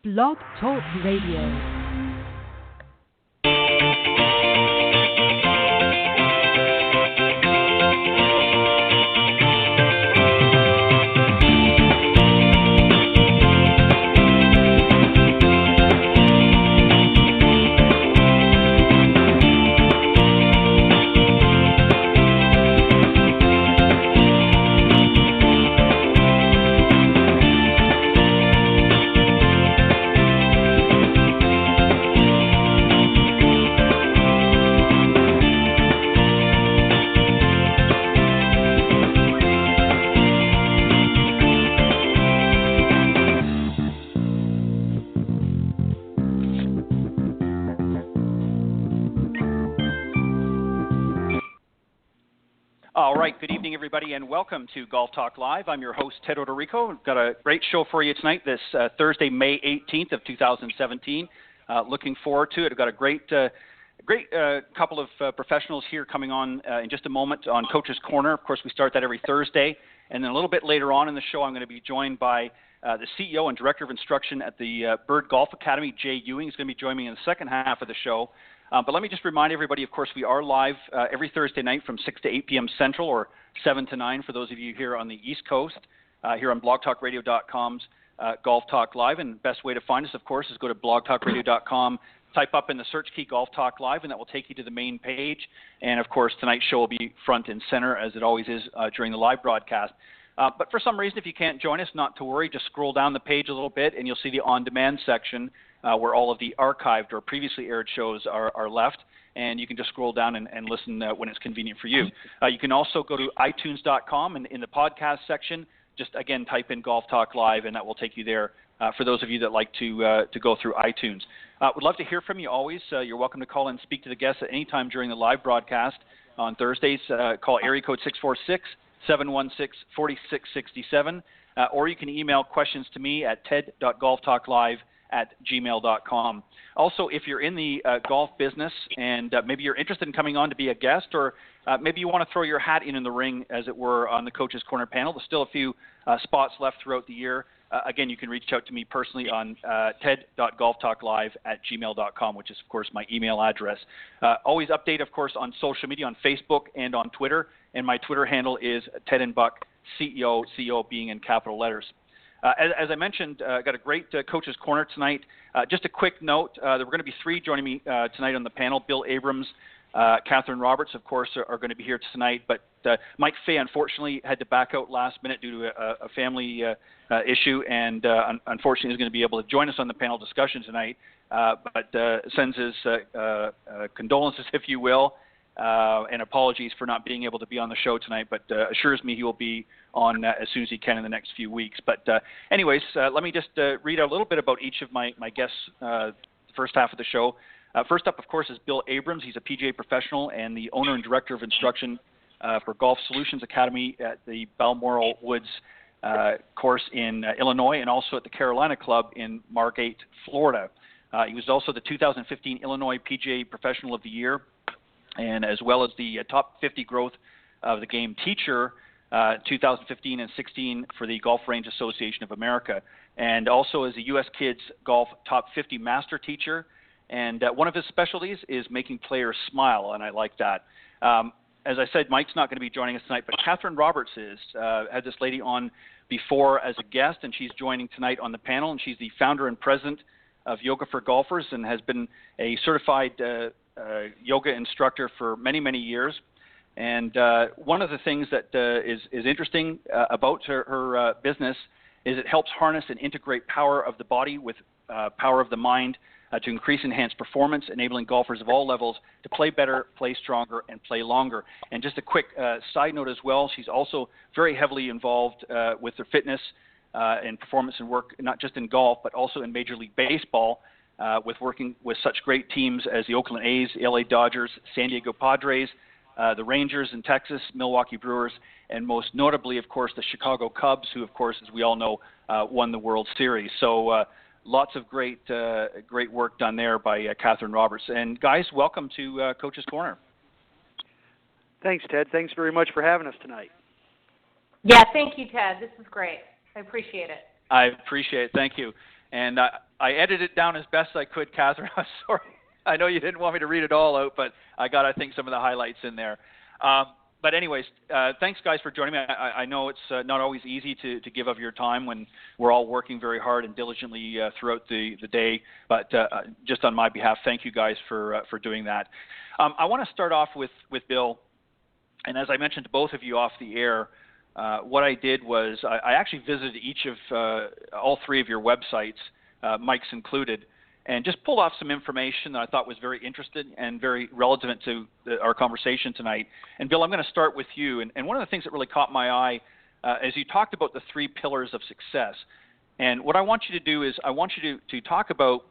Blog Talk Radio. All right, good evening, everybody, and welcome to Golf Talk Live. I'm your host, Ted Odorico. We've got a great show for you tonight, this Thursday, May 18th of 2017. Looking forward to it. I've got a great couple of professionals here coming on in just a moment on Coach's Corner. Of course, we start that every Thursday. And then a little bit later on in the show, I'm going to be joined by the CEO and Director of Instruction at the Bird Golf Academy, Jay Ewing. He's going to be joining me in the second half of the show. But let me just remind everybody, of course, we are live every Thursday night from 6 to 8 p.m. Central, or 7 to 9 for those of you here on the East Coast, here on blogtalkradio.com's Golf Talk Live. And the best way to find us, of course, is go to blogtalkradio.com, type up in the search key Golf Talk Live, and that will take you to the main page. And, of course, tonight's show will be front and center, as it always is during the live broadcast. But for some reason, if you can't join us, not to worry. Just scroll down the page a little bit, and you'll see the on-demand section where all of the archived or previously aired shows are left. And you can just scroll down and listen when it's convenient for you. You can also go to iTunes.com, and in the podcast section, just, again, type in Golf Talk Live, and that will take you there for those of you that like to go through iTunes. Would love to hear from you always. You're welcome to call and speak to the guests at any time during the live broadcast on Thursdays. Call area code 646-716-4667, or you can email questions to me at ted.golftalklive@gmail.com. Also, if you're in the golf business and maybe you're interested in coming on to be a guest, or maybe you want to throw your hat in the ring, as it were, on the Coach's Corner panel, there's still a few spots left throughout the year. Again, you can reach out to me personally on ted.golftalklive@gmail.com, which is, of course, my email address. Always update, of course, on social media, on Facebook and on Twitter. And my Twitter handle is Ted and Buck, CEO, CEO being in capital letters. As I mentioned, got a great Coach's Corner tonight. Just a quick note, there were going to be three joining me tonight on the panel. Bill Abrams, Katherine Roberts, of course, are going to be here tonight. But Mike Fay, unfortunately, had to back out last minute due to a family issue, and unfortunately is going to be able to join us on the panel discussion tonight. But sends his condolences, if you will, and apologies for not being able to be on the show tonight, but assures me he will be on as soon as he can in the next few weeks. But anyways, let me just read a little bit about each of my guests the first half of the show. First up, of course, is Bill Abrams. He's a PGA professional and the owner and director of instruction for Golf Solutions Academy at the Balmoral Woods course in Illinois, and also at the Carolina Club in Margate, Florida. He was also the 2015 Illinois PGA Professional of the Year, and as well as the top 50 growth of the game teacher 2015 and 16 for the Golf Range Association of America, and also as a U.S. Kids Golf top 50 master teacher. And one of his specialties is making players smile, and I like that. As I said, Mike's not going to be joining us tonight, but Katherine Roberts is. Had this lady on before as a guest, and she's joining tonight on the panel, and she's the founder and president of Yoga for Golfers and has been a certified yoga instructor for many, many years. And one of the things that is interesting about her business is it helps harness and integrate power of the body with power of the mind to increase enhanced performance, enabling golfers of all levels to play better, play stronger, and play longer. And just a quick side note as well, she's also very heavily involved with her fitness and performance and work, not just in golf, but also in Major League Baseball, with working with such great teams as the Oakland A's, the LA Dodgers, San Diego Padres, the Rangers in Texas, Milwaukee Brewers, and most notably, of course, the Chicago Cubs, who, of course, as we all know, won the World Series. So lots of great work done there by Katherine Roberts. And guys, welcome to Coach's Corner. Thanks, Ted. Thanks very much for having us tonight. Yeah, thank you, Ted. This is great. I appreciate it. I appreciate it. Thank you. And I edited it down as best I could, Catherine. I'm sorry. I know you didn't want me to read it all out, but I got, I think, some of the highlights in there. But anyways, thanks, guys, for joining me. I know it's not always easy to give of your time when we're all working very hard and diligently throughout the day. But just on my behalf, thank you guys for doing that. I want to start off with Bill. And as I mentioned to both of you off the air, what I did was I actually visited each of all three of your websites, Mike's included, and just pulled off some information that I thought was very interesting and very relevant to our conversation tonight. And Bill, I'm going to start with you. And one of the things that really caught my eye as you talked about the three pillars of success. And what I want you to do is I want you to talk about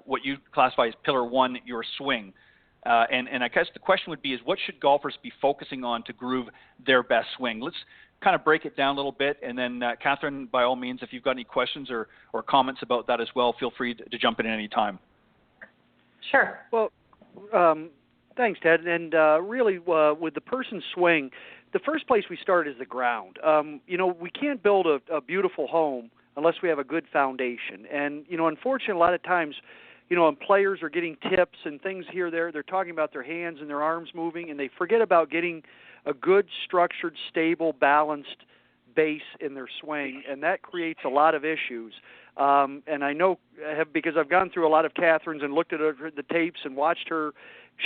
what you classify as pillar one, your swing. And I guess the question would be is what should golfers be focusing on to groove their best swing? Let's kind of break it down a little bit. And then, Katherine, by all means, if you've got any questions or comments about that as well, feel free to jump in at any time. Sure. Well, thanks, Ted. And really, with the person's swing, the first place we start is the ground. We can't build a beautiful home unless we have a good foundation. And, unfortunately, a lot of times, and players are getting tips and things here, there. They're talking about their hands and their arms moving, and they forget about getting a good, structured, stable, balanced base in their swing, and that creates a lot of issues. And I know, because I've gone through a lot of Katherine's and looked at the tapes and watched her,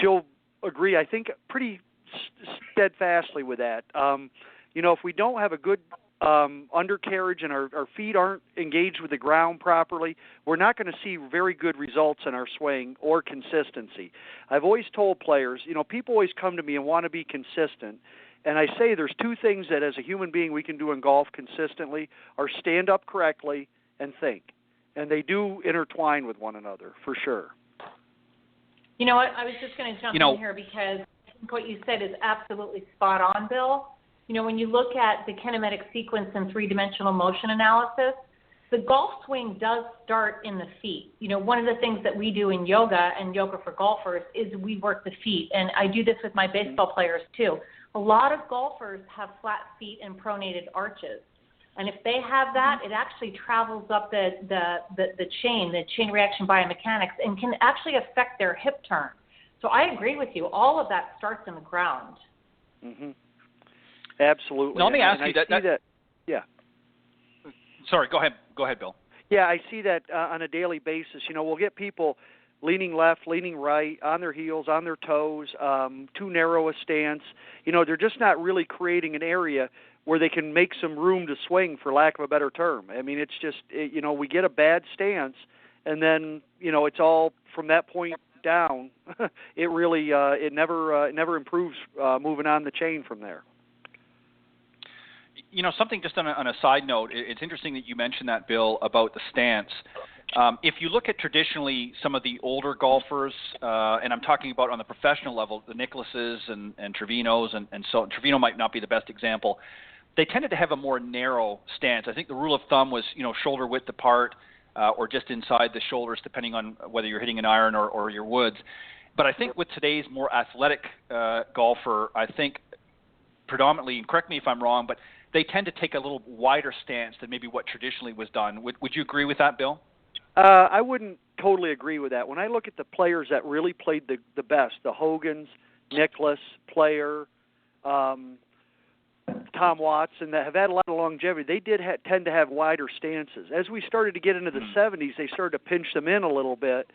she'll agree, I think, pretty steadfastly with that. If we don't have a good undercarriage and our feet aren't engaged with the ground properly, we're not going to see very good results in our swing or consistency. I've always told players, people always come to me and want to be consistent, and I say there's two things that as a human being we can do in golf consistently are stand up correctly and think, and they do intertwine with one another for sure. You know what, I was just going to jump in here because I think what you said is absolutely spot on, Bill. When you look at the kinematic sequence and three-dimensional motion analysis, the golf swing does start in the feet. One of the things that we do in yoga and yoga for golfers is we work the feet, and I do this with my baseball players too. A lot of golfers have flat feet and pronated arches, and if they have that, it actually travels up the chain reaction biomechanics, and can actually affect their hip turn. So I agree with you. All of that starts in the ground. Mm-hmm. Absolutely. Now, let me ask you that. Yeah. Sorry, go ahead, Bill. Yeah, I see that on a daily basis. We'll get people leaning left, leaning right, on their heels, on their toes, too narrow a stance. They're just not really creating an area where they can make some room to swing, for lack of a better term. I mean, it's just, we get a bad stance, and then, it's all from that point down. It really, it never improves moving on the chain from there. Something just on a side note, it's interesting that you mentioned that, Bill, about the stance. If you look at traditionally some of the older golfers, and I'm talking about on the professional level, the Nicklauses and Trevinos, and so Trevino might not be the best example, they tended to have a more narrow stance. I think the rule of thumb was, shoulder width apart or just inside the shoulders, depending on whether you're hitting an iron or your woods. But I think with today's more athletic golfer, I think predominantly, and correct me if I'm wrong, but they tend to take a little wider stance than maybe what traditionally was done. Would you agree with that, Bill? I wouldn't totally agree with that. When I look at the players that really played the best, the Hogans, Nicklaus, Player, Tom Watson, that have had a lot of longevity, they did tend to have wider stances. As we started to get into the 70s, they started to pinch them in a little bit.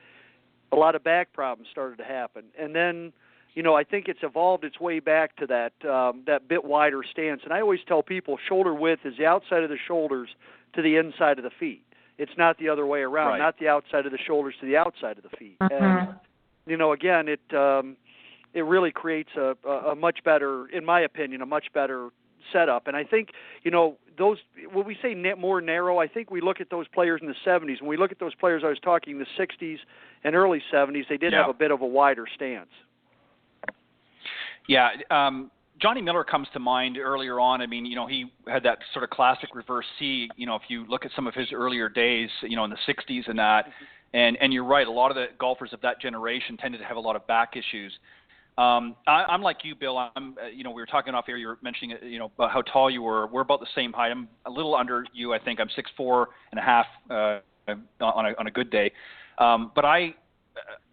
A lot of back problems started to happen. And then, I think it's evolved its way back to that bit wider stance. And I always tell people shoulder width is the outside of the shoulders to the inside of the feet. It's not the other way around, right. Not the outside of the shoulders to the outside of the feet. Mm-hmm. And, again, it really creates a much better, in my opinion, a much better setup. And I think, those, when we say more narrow, I think we look at those players in the 70s. When we look at those players I was talking, the 60s and early 70s, they did have a bit of a wider stance. Yeah, Johnny Miller comes to mind earlier on. I mean, he had that sort of classic reverse C. If you look at some of his earlier days, in the 60s and that, and you're right, a lot of the golfers of that generation tended to have a lot of back issues. I'm like you, Bill. We were talking off air. You were mentioning, about how tall you were. We're about the same height. I'm a little under you, I think. I'm 6'4.5" on a good day. But I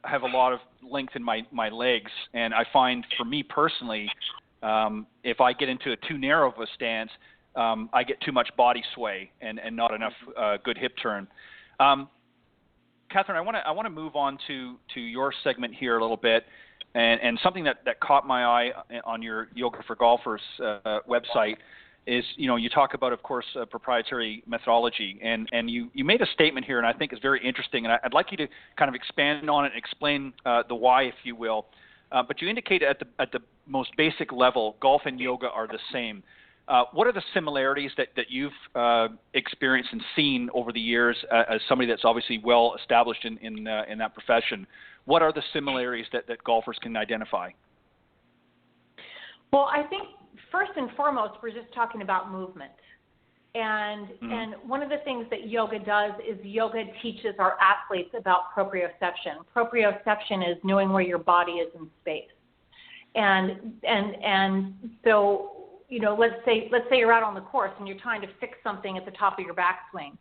have a lot of length in my legs, and I find, for me personally, if I get into a too narrow of a stance, I get too much body sway and not enough good hip turn. Katherine, I want to move on to your segment here a little bit, and something that caught my eye on your Yoga for Golfers website is, you talk about, of course, proprietary methodology, and you made a statement here, and I think is very interesting, and I'd like you to kind of expand on it and explain the why, if you will. But you indicate at the most basic level, golf and yoga are the same. What are the similarities that you've experienced and seen over the years as somebody that's obviously well established in that profession? What are the similarities that golfers can identify? Well, I think first and foremost, we're just talking about movement. And one of the things that yoga does is yoga teaches our athletes about proprioception. Proprioception is knowing where your body is in space. And so, let's say you're out on the course and you're trying to fix something at the top of your backswing.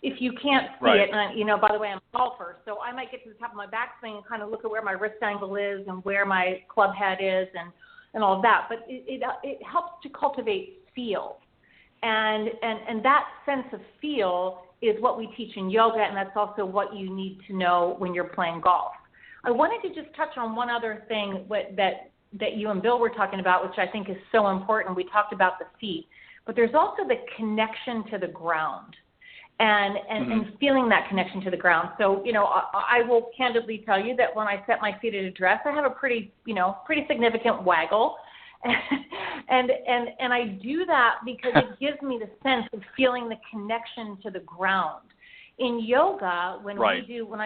If you can't see it, and by the way, I'm a golfer, so I might get to the top of my backswing and kind of look at where my wrist angle is and where my club head is and all of that. But it helps to cultivate feel. And that sense of feel is what we teach in yoga, and that's also what you need to know when you're playing golf. I wanted to just touch on one other thing that you and Bill were talking about, which I think is so important. We talked about the feet, but there's also the connection to the ground and feeling that connection to the ground. So, I will candidly tell you that when I set my feet at address, I have a pretty significant waggle. And I do that because it gives me the sense of feeling the connection to the ground. In yoga, when I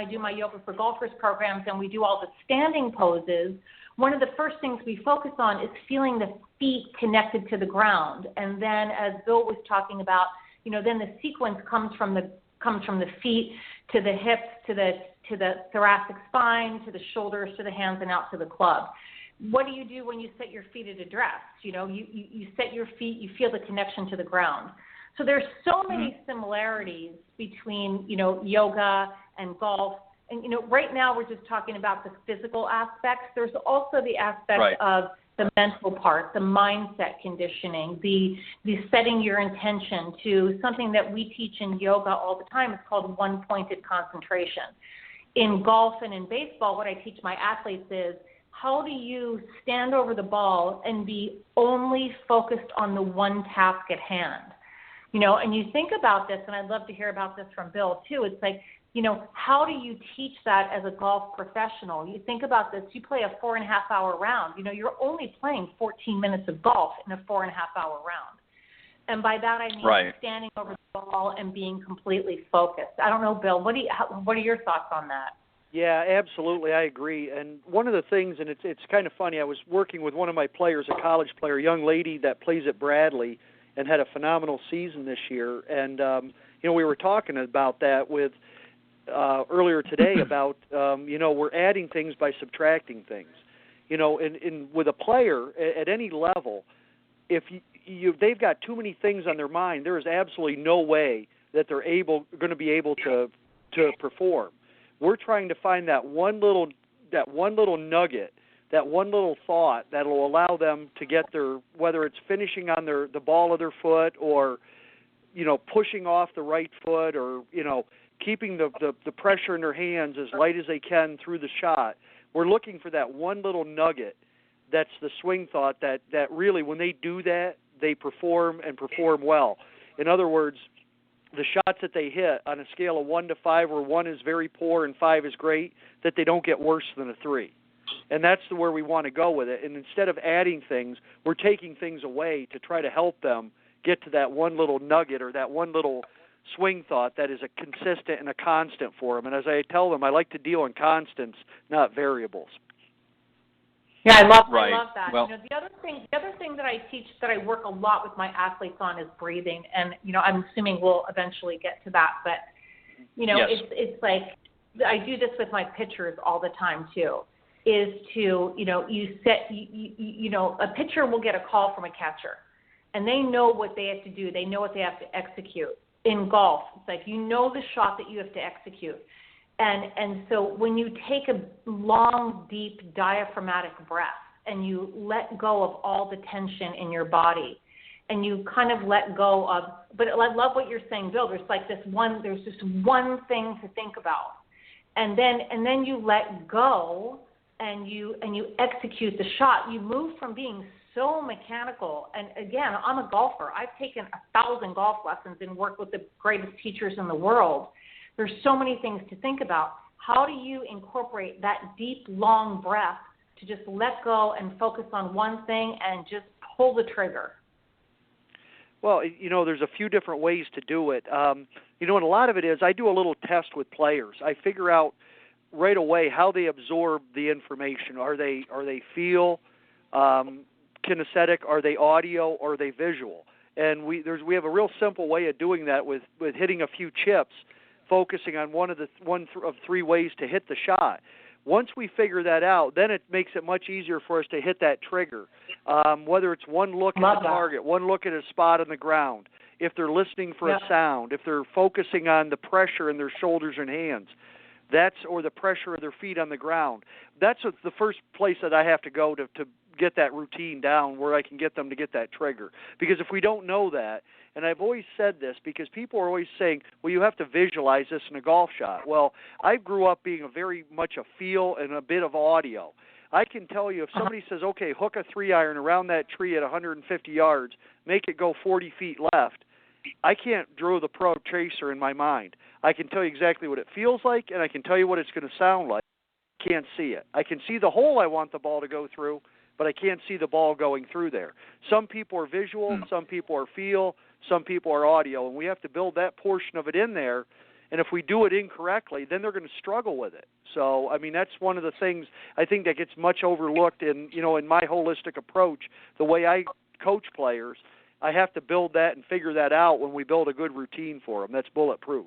do my Yoga for Golfers programs and we do all the standing poses, one of the first things we focus on is feeling the feet connected to the ground. And then, as Bill was talking about, then the sequence comes from the feet to the hips, to the thoracic spine, to the shoulders, to the hands, and out to the club. What do you do when you set your feet at address? You set your feet, you feel the connection to the ground. So there's so many similarities between, yoga and golf. And, right now we're just talking about the physical aspects. There's also the aspect of the mental part, the mindset conditioning, the setting your intention to something that we teach in yoga all the time. It's called one-pointed concentration. In golf and in baseball, what I teach my athletes is, how do you stand over the ball and be only focused on the one task at hand? And you think about this, and I'd love to hear about this from Bill too. It's like, how do you teach that as a golf professional? You think about this, you play a 4.5-hour round. You're only playing 14 minutes of golf in a 4.5-hour round. And by that I mean standing over the ball and being completely focused. I don't know, Bill, what are your thoughts on that? Yeah, absolutely. I agree. And one of the things, and it's kind of funny, I was working with one of my players, a college player, a young lady that plays at Bradley and had a phenomenal season this year. And, we were talking about that with earlier today about, we're adding things by subtracting things. And with a player at any level, if they've got too many things on their mind, there is absolutely no way that they're going to be able to perform. We're trying to find that one little nugget, that one little thought that will allow them to get whether it's finishing on the ball of their foot or, pushing off the right foot or, keeping the pressure in their hands as light as they can through the shot. We're looking for that one little nugget that's the swing thought that really, when they do that, they perform and perform well. In other words, the shots that they hit on a scale of 1 to 5, where 1 is very poor and 5 is great, that they don't get worse than a 3. And that's where we want to go with it. And instead of adding things, we're taking things away to try to help them get to that one little nugget or that one little swing thought that is a consistent and a constant for them. And as I tell them, I like to deal in constants, not variables. Yeah, I love that. Well, the other thing that I teach, that I work a lot with my athletes on, is breathing. And I'm assuming we'll eventually get to that, but yes. it's like I do this with my pitchers all the time too. is to, a pitcher will get a call from a catcher, and they know what they have to do. They know what they have to execute. In golf, it's like you know the shot that you have to execute. And so when you take a long, deep, diaphragmatic breath and you let go of all the tension in your body, and you kind of let go of, but I love what you're saying, Bill, there's just one thing to think about. And then you let go and you execute the shot. You move from being so mechanical. And again, I'm a golfer. I've taken 1,000 golf lessons and worked with the greatest teachers in the world. There's so many things to think about. How do you incorporate that deep, long breath to just let go and focus on one thing and just pull the trigger? Well, there's a few different ways to do it. And a lot of it is I do a little test with players. I figure out right away how they absorb the information. Are they feel, kinesthetic? Are they audio? Or are they visual? And we have a real simple way of doing that with hitting a few chips, focusing on one of three ways to hit the shot. Once we figure that out, then it makes it much easier for us to hit that trigger, whether it's one look at the target, one look at a spot on the ground, if they're listening for a sound, if they're focusing on the pressure in their shoulders and hands, or the pressure of their feet on the ground. That's the first place that I have to go to get that routine down where I can get them to get that trigger. Because if we don't know that, and I've always said this because people are always saying, well, you have to visualize this in a golf shot. Well, I grew up being very much a feel and a bit of audio. I can tell you if somebody says, okay, hook a 3-iron around that tree at 150 yards, make it go 40 feet left, I can't draw the pro tracer in my mind. I can tell you exactly what it feels like, and I can tell you what it's going to sound like. I can't see it. I can see the hole I want the ball to go through, but I can't see the ball going through there. Some people are visual, some people are feel, some people are audio, and we have to build that portion of it in there. And if we do it incorrectly, then they're going to struggle with it. So, I mean, that's one of the things I think that gets much overlooked in my holistic approach, the way I coach players. I have to build that and figure that out when we build a good routine for them. That's bulletproof.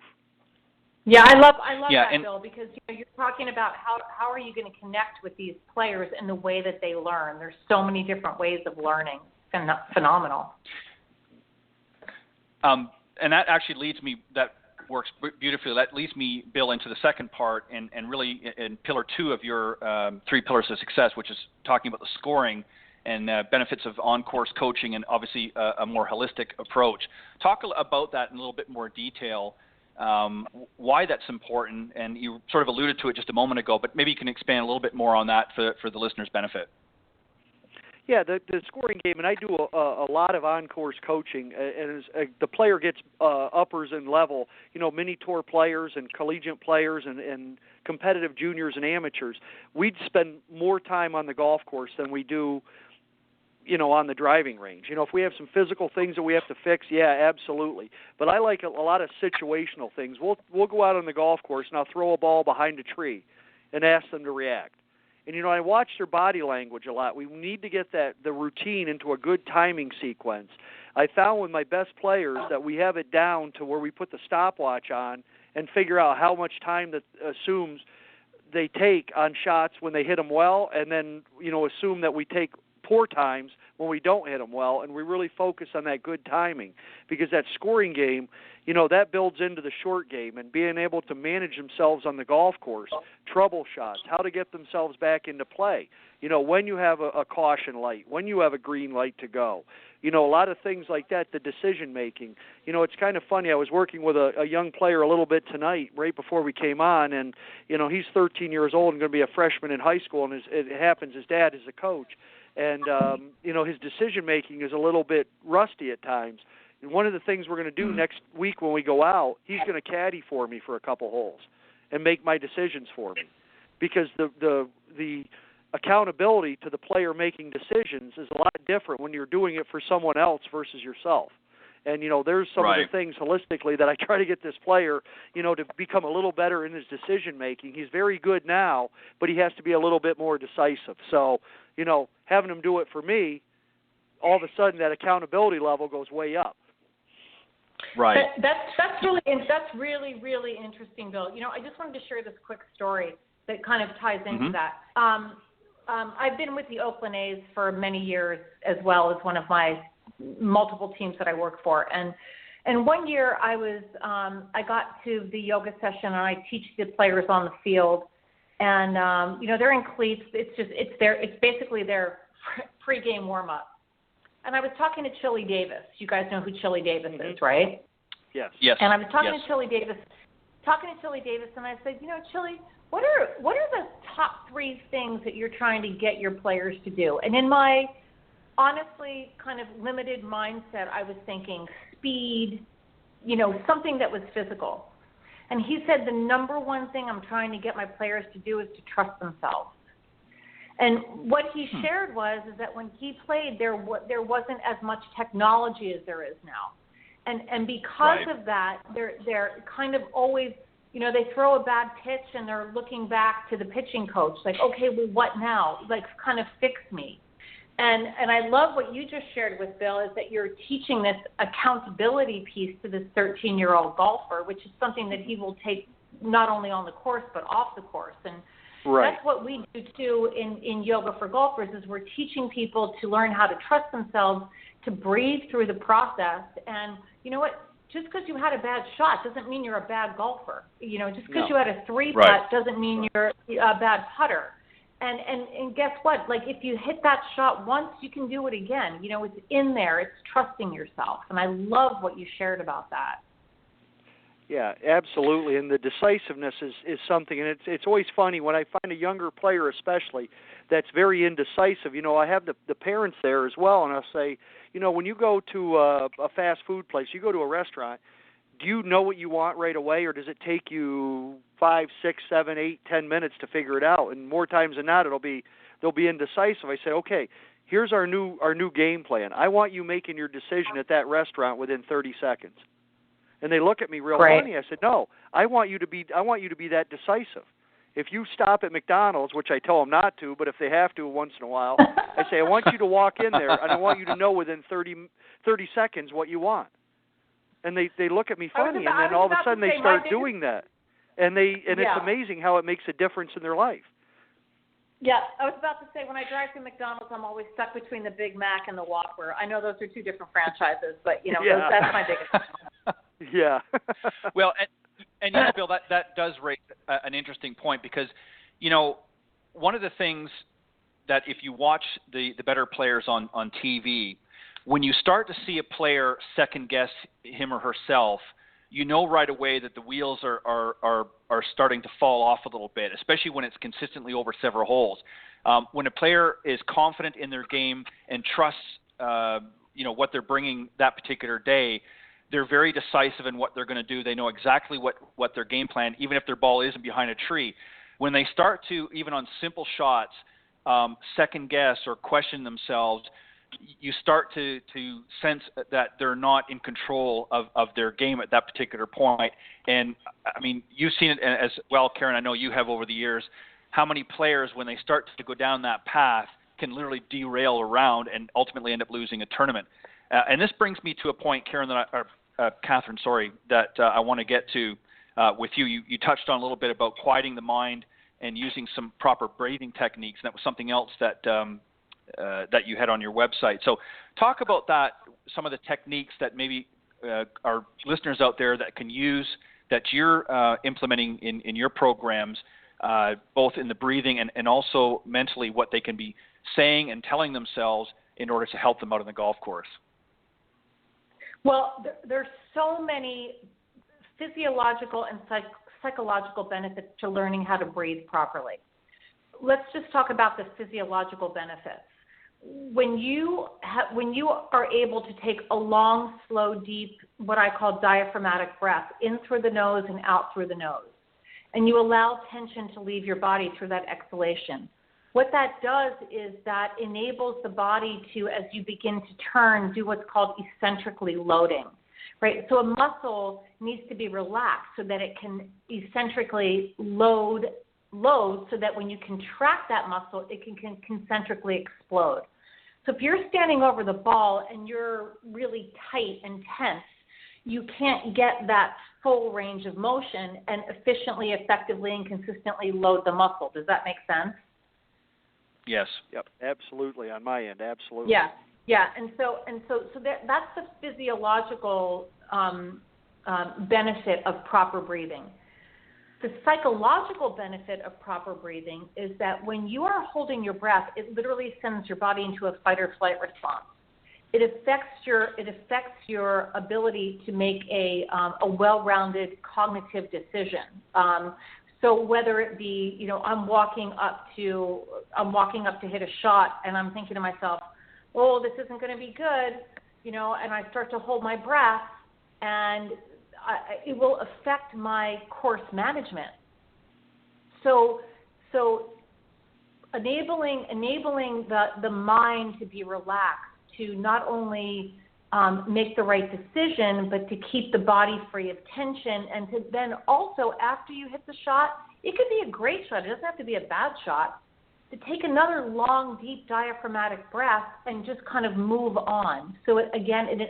Yeah, I love that, Bill, because you're talking about how are you going to connect with these players in the way that they learn. There's so many different ways of learning. Phenomenal. And that actually that works beautifully. That leads me, Bill, into the second part and really in pillar 2 of your 3 pillars of success, which is talking about the scoring and benefits of on-course coaching and obviously a more holistic approach. Talk about that in a little bit more detail, why that's important, and you sort of alluded to it just a moment ago, but maybe you can expand a little bit more on that for the listeners' benefit. Yeah, the scoring game, and I do a lot of on-course coaching, and as the player gets uppers in level, mini tour players and collegiate players and competitive juniors and amateurs, we'd spend more time on the golf course than we do on the driving range. If we have some physical things that we have to fix, yeah, absolutely. But I like a lot of situational things. We'll go out on the golf course and I'll throw a ball behind a tree and ask them to react. And, I watch their body language a lot. We need to get the routine into a good timing sequence. I found with my best players that we have it down to where we put the stopwatch on and figure out how much time that assumes they take on shots when they hit them well, and then, assume that we take poor times when we don't hit them well, and we really focus on that good timing, because that scoring game, that builds into the short game, and being able to manage themselves on the golf course, trouble shots, how to get themselves back into play, when you have a caution light, when you have a green light to go, a lot of things like that, the decision making. It's kind of funny, I was working with a young player a little bit tonight right before we came on, and he's 13 years old and going to be a freshman in high school, and it happens his dad is a coach. And, his decision-making is a little bit rusty at times. And one of the things we're going to do next week when we go out, he's going to caddy for me for a couple holes and make my decisions for me. Because the accountability to the player making decisions is a lot different when you're doing it for someone else versus yourself. And, there's some of the things holistically that I try to get this player, to become a little better in his decision-making. He's very good now, but he has to be a little bit more decisive. So, having him do it for me, all of a sudden that accountability level goes way up. Right. That's really, really interesting, Bill. I just wanted to share this quick story that kind of ties into that. I've been with the Oakland A's for many years, as well as one of my multiple teams that I work for. And one year I got to the yoga session, and I teach the players on the field. And, they're in cleats. It's basically their pregame warm-up. And I was talking to Chili Davis. You guys know who Chili Davis is, right? Yes. And I was talking to Chili Davis, and I said, Chili, what are the top 3 things that you're trying to get your players to do? And in my honestly kind of limited mindset, I was thinking speed, something that was physical. And he said the number one thing I'm trying to get my players to do is to trust themselves. And what he shared is that when he played, there wasn't as much technology as there is now. And because of that, they're kind of always, they throw a bad pitch and they're looking back to the pitching coach, like, okay, well, what now? Like, kind of fix me. And I love what you just shared with Bill, is that you're teaching this accountability piece to this 13-year-old golfer, which is something that he will take not only on the course but off the course. And that's what we do too in Yoga for Golfers, is we're teaching people to learn how to trust themselves, to breathe through the process. And you know what? Just because you had a bad shot doesn't mean you're a bad golfer. Just because you had a 3-putt doesn't mean you're a bad putter. And guess what? Like, if you hit that shot once, you can do it again. It's in there. It's trusting yourself. And I love what you shared about that. Yeah, absolutely. And the decisiveness is something. And it's always funny when I find a younger player especially that's very indecisive. I have the parents there as well, and I'll say, when you go to a fast food place, you go to a restaurant, do you know what you want right away, or does it take you 5, 6, 7, 8, 10 minutes to figure it out? And more times than not, they'll be indecisive. I say, okay, here's our new game plan. I want you making your decision at that restaurant within 30 seconds. And they look at me real funny. I said, no, I want you to be that decisive. If you stop at McDonald's, which I tell them not to, but if they have to once in a while, I say, I want you to walk in there, and I want you to know within 30 seconds what you want. And they look at me funny, and then all of a sudden they start doing that. And it's amazing how it makes a difference in their life. Yeah, I was about to say, when I drive to McDonald's, I'm always stuck between the Big Mac and the Whopper. I know those are 2 different franchises, but, that's my biggest problem. Yeah. Well, and Bill, that does raise an interesting point, because, one of the things that if you watch the better players on TV, when you start to see a player second-guess him or herself, right away that the wheels are starting to fall off a little bit, especially when it's consistently over several holes. When a player is confident in their game and trusts, what they're bringing that particular day, they're very decisive in what they're going to do. They know exactly what their game plan, even if their ball isn't behind a tree. When they start to, even on simple shots, second-guess or question themselves, you start to sense that they're not in control of their game at that particular point. And, I mean, you've seen it as well, Karen, I know you have over the years, how many players, when they start to go down that path, can literally derail a round and ultimately end up losing a tournament. And this brings me to a point, Karen, Katherine, that I want to get to with you. You touched on a little bit about quieting the mind and using some proper breathing techniques, and that was something else that you had on your website. So talk about that, some of the techniques that maybe our listeners out there that can use, that you're implementing in your programs, both in the breathing and also mentally, what they can be saying and telling themselves in order to help them out on the golf course. Well, there's so many physiological and psychological benefits to learning how to breathe properly. Let's just talk about the physiological benefits. When you are able to take a long, slow, deep, what I call diaphragmatic breath, in through the nose and out through the nose, and you allow tension to leave your body through that exhalation, what that does is that enables the body to, as you begin to turn, do what's called eccentrically loading, right? So a muscle needs to be relaxed so that it can eccentrically load so that when you contract that muscle, it can concentrically explode. So if you're standing over the ball and you're really tight and tense, you can't get that full range of motion and efficiently, effectively, and consistently load the muscle. Does that make sense? Yes. Yep. Absolutely. On my end, absolutely. Yeah. Yeah. And so that's the physiological benefit of proper breathing. The psychological benefit of proper breathing is that when you are holding your breath, it literally sends your body into a fight or flight response. It affects your ability to make a well-rounded cognitive decision. So whether it be, I'm walking up to hit a shot, and I'm thinking to myself, oh, this isn't going to be good, and I start to hold my breath, and it will affect my course management. So enabling the mind to be relaxed, to not only make the right decision, but to keep the body free of tension, and to then also, after you hit the shot, it could be a great shot. It doesn't have to be a bad shot. To take another long, deep diaphragmatic breath and just kind of move on. So it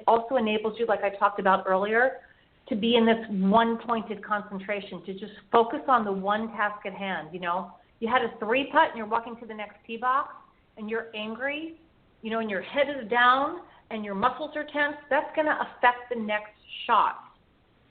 also enables you, like I talked about earlier, to be in this one-pointed concentration, to just focus on the one task at hand. You had a 3-putt and you're walking to the next tee box and you're angry, and your head is down and your muscles are tense. That's going to affect the next shot.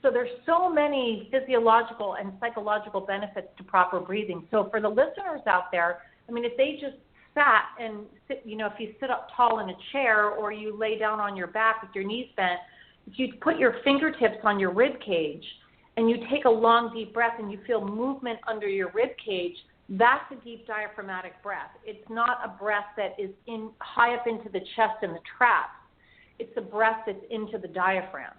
So there's so many physiological and psychological benefits to proper breathing. So for the listeners out there, if they just sat and sit, if you sit up tall in a chair or you lay down on your back with your knees bent, if you put your fingertips on your rib cage and you take a long, deep breath and you feel movement under your rib cage, that's a deep diaphragmatic breath. It's not a breath that is high up into the chest and the traps. It's a breath that's into the diaphragm.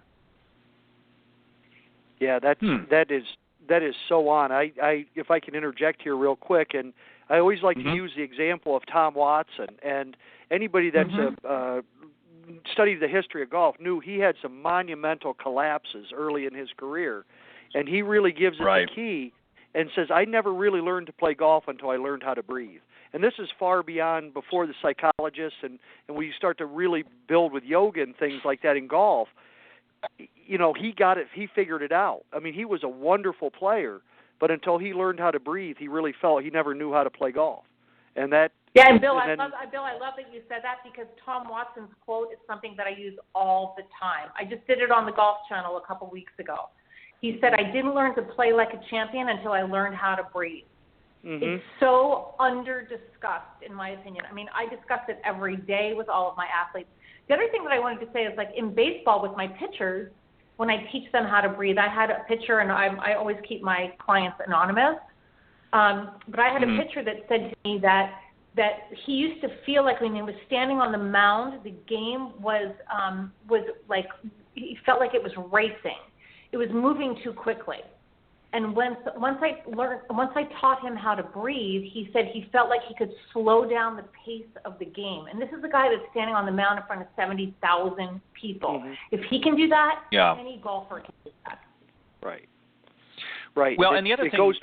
Yeah, that is so on. I if I can interject here real quick, and I always like to use the example of Tom Watson, and anybody that's studied the history of golf knew he had some monumental collapses early in his career, and he really gives it the key and says, I never really learned to play golf until I learned how to breathe. And this is far beyond before the psychologists, and we start to really build with yoga and things like that in golf. He got it. He figured it out. He was a wonderful player, but until he learned how to breathe, he really felt he never knew how to play golf. And that. Yeah, and Bill, I love that you said that, because Tom Watson's quote is something that I use all the time. I just did it on the Golf Channel a couple weeks ago. He said, I didn't learn to play like a champion until I learned how to breathe. Mm-hmm. It's so under-discussed, in my opinion. I discuss it every day with all of my athletes. The other thing that I wanted to say is, like in baseball with my pitchers, when I teach them how to breathe, I had a pitcher, and I always keep my clients anonymous, but I had a pitcher that said to me that he used to feel like when he was standing on the mound, the game was like, he felt like it was racing. It was moving too quickly. And once I taught him how to breathe, he said he felt like he could slow down the pace of the game. And this is a guy that's standing on the mound in front of 70,000 people. Mm-hmm. If he can do that, any golfer can do that. Right. Well, and the other thing, it goes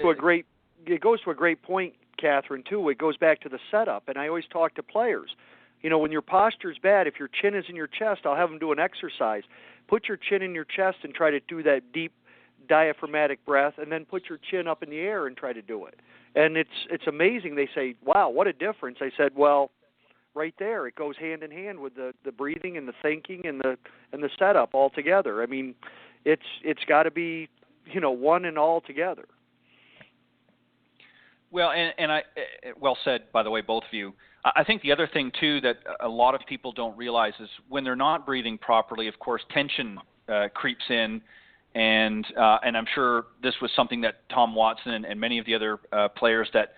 to a great point, Katherine, too. It goes back to the setup. And I always talk to players. When your posture's bad, if your chin is in your chest, I'll have them do an exercise. Put your chin in your chest and try to do that deep diaphragmatic breath, and then put your chin up in the air and try to do it. And it's amazing. They say, wow, what a difference. I said, well, right there, it goes hand in hand with the breathing and the thinking and the setup all together. It's got to be, one and all together. Well, and I well said, by the way, both of you. I think the other thing, too, that a lot of people don't realize is when they're not breathing properly, of course, tension creeps in. And I'm sure this was something that Tom Watson and many of the other players that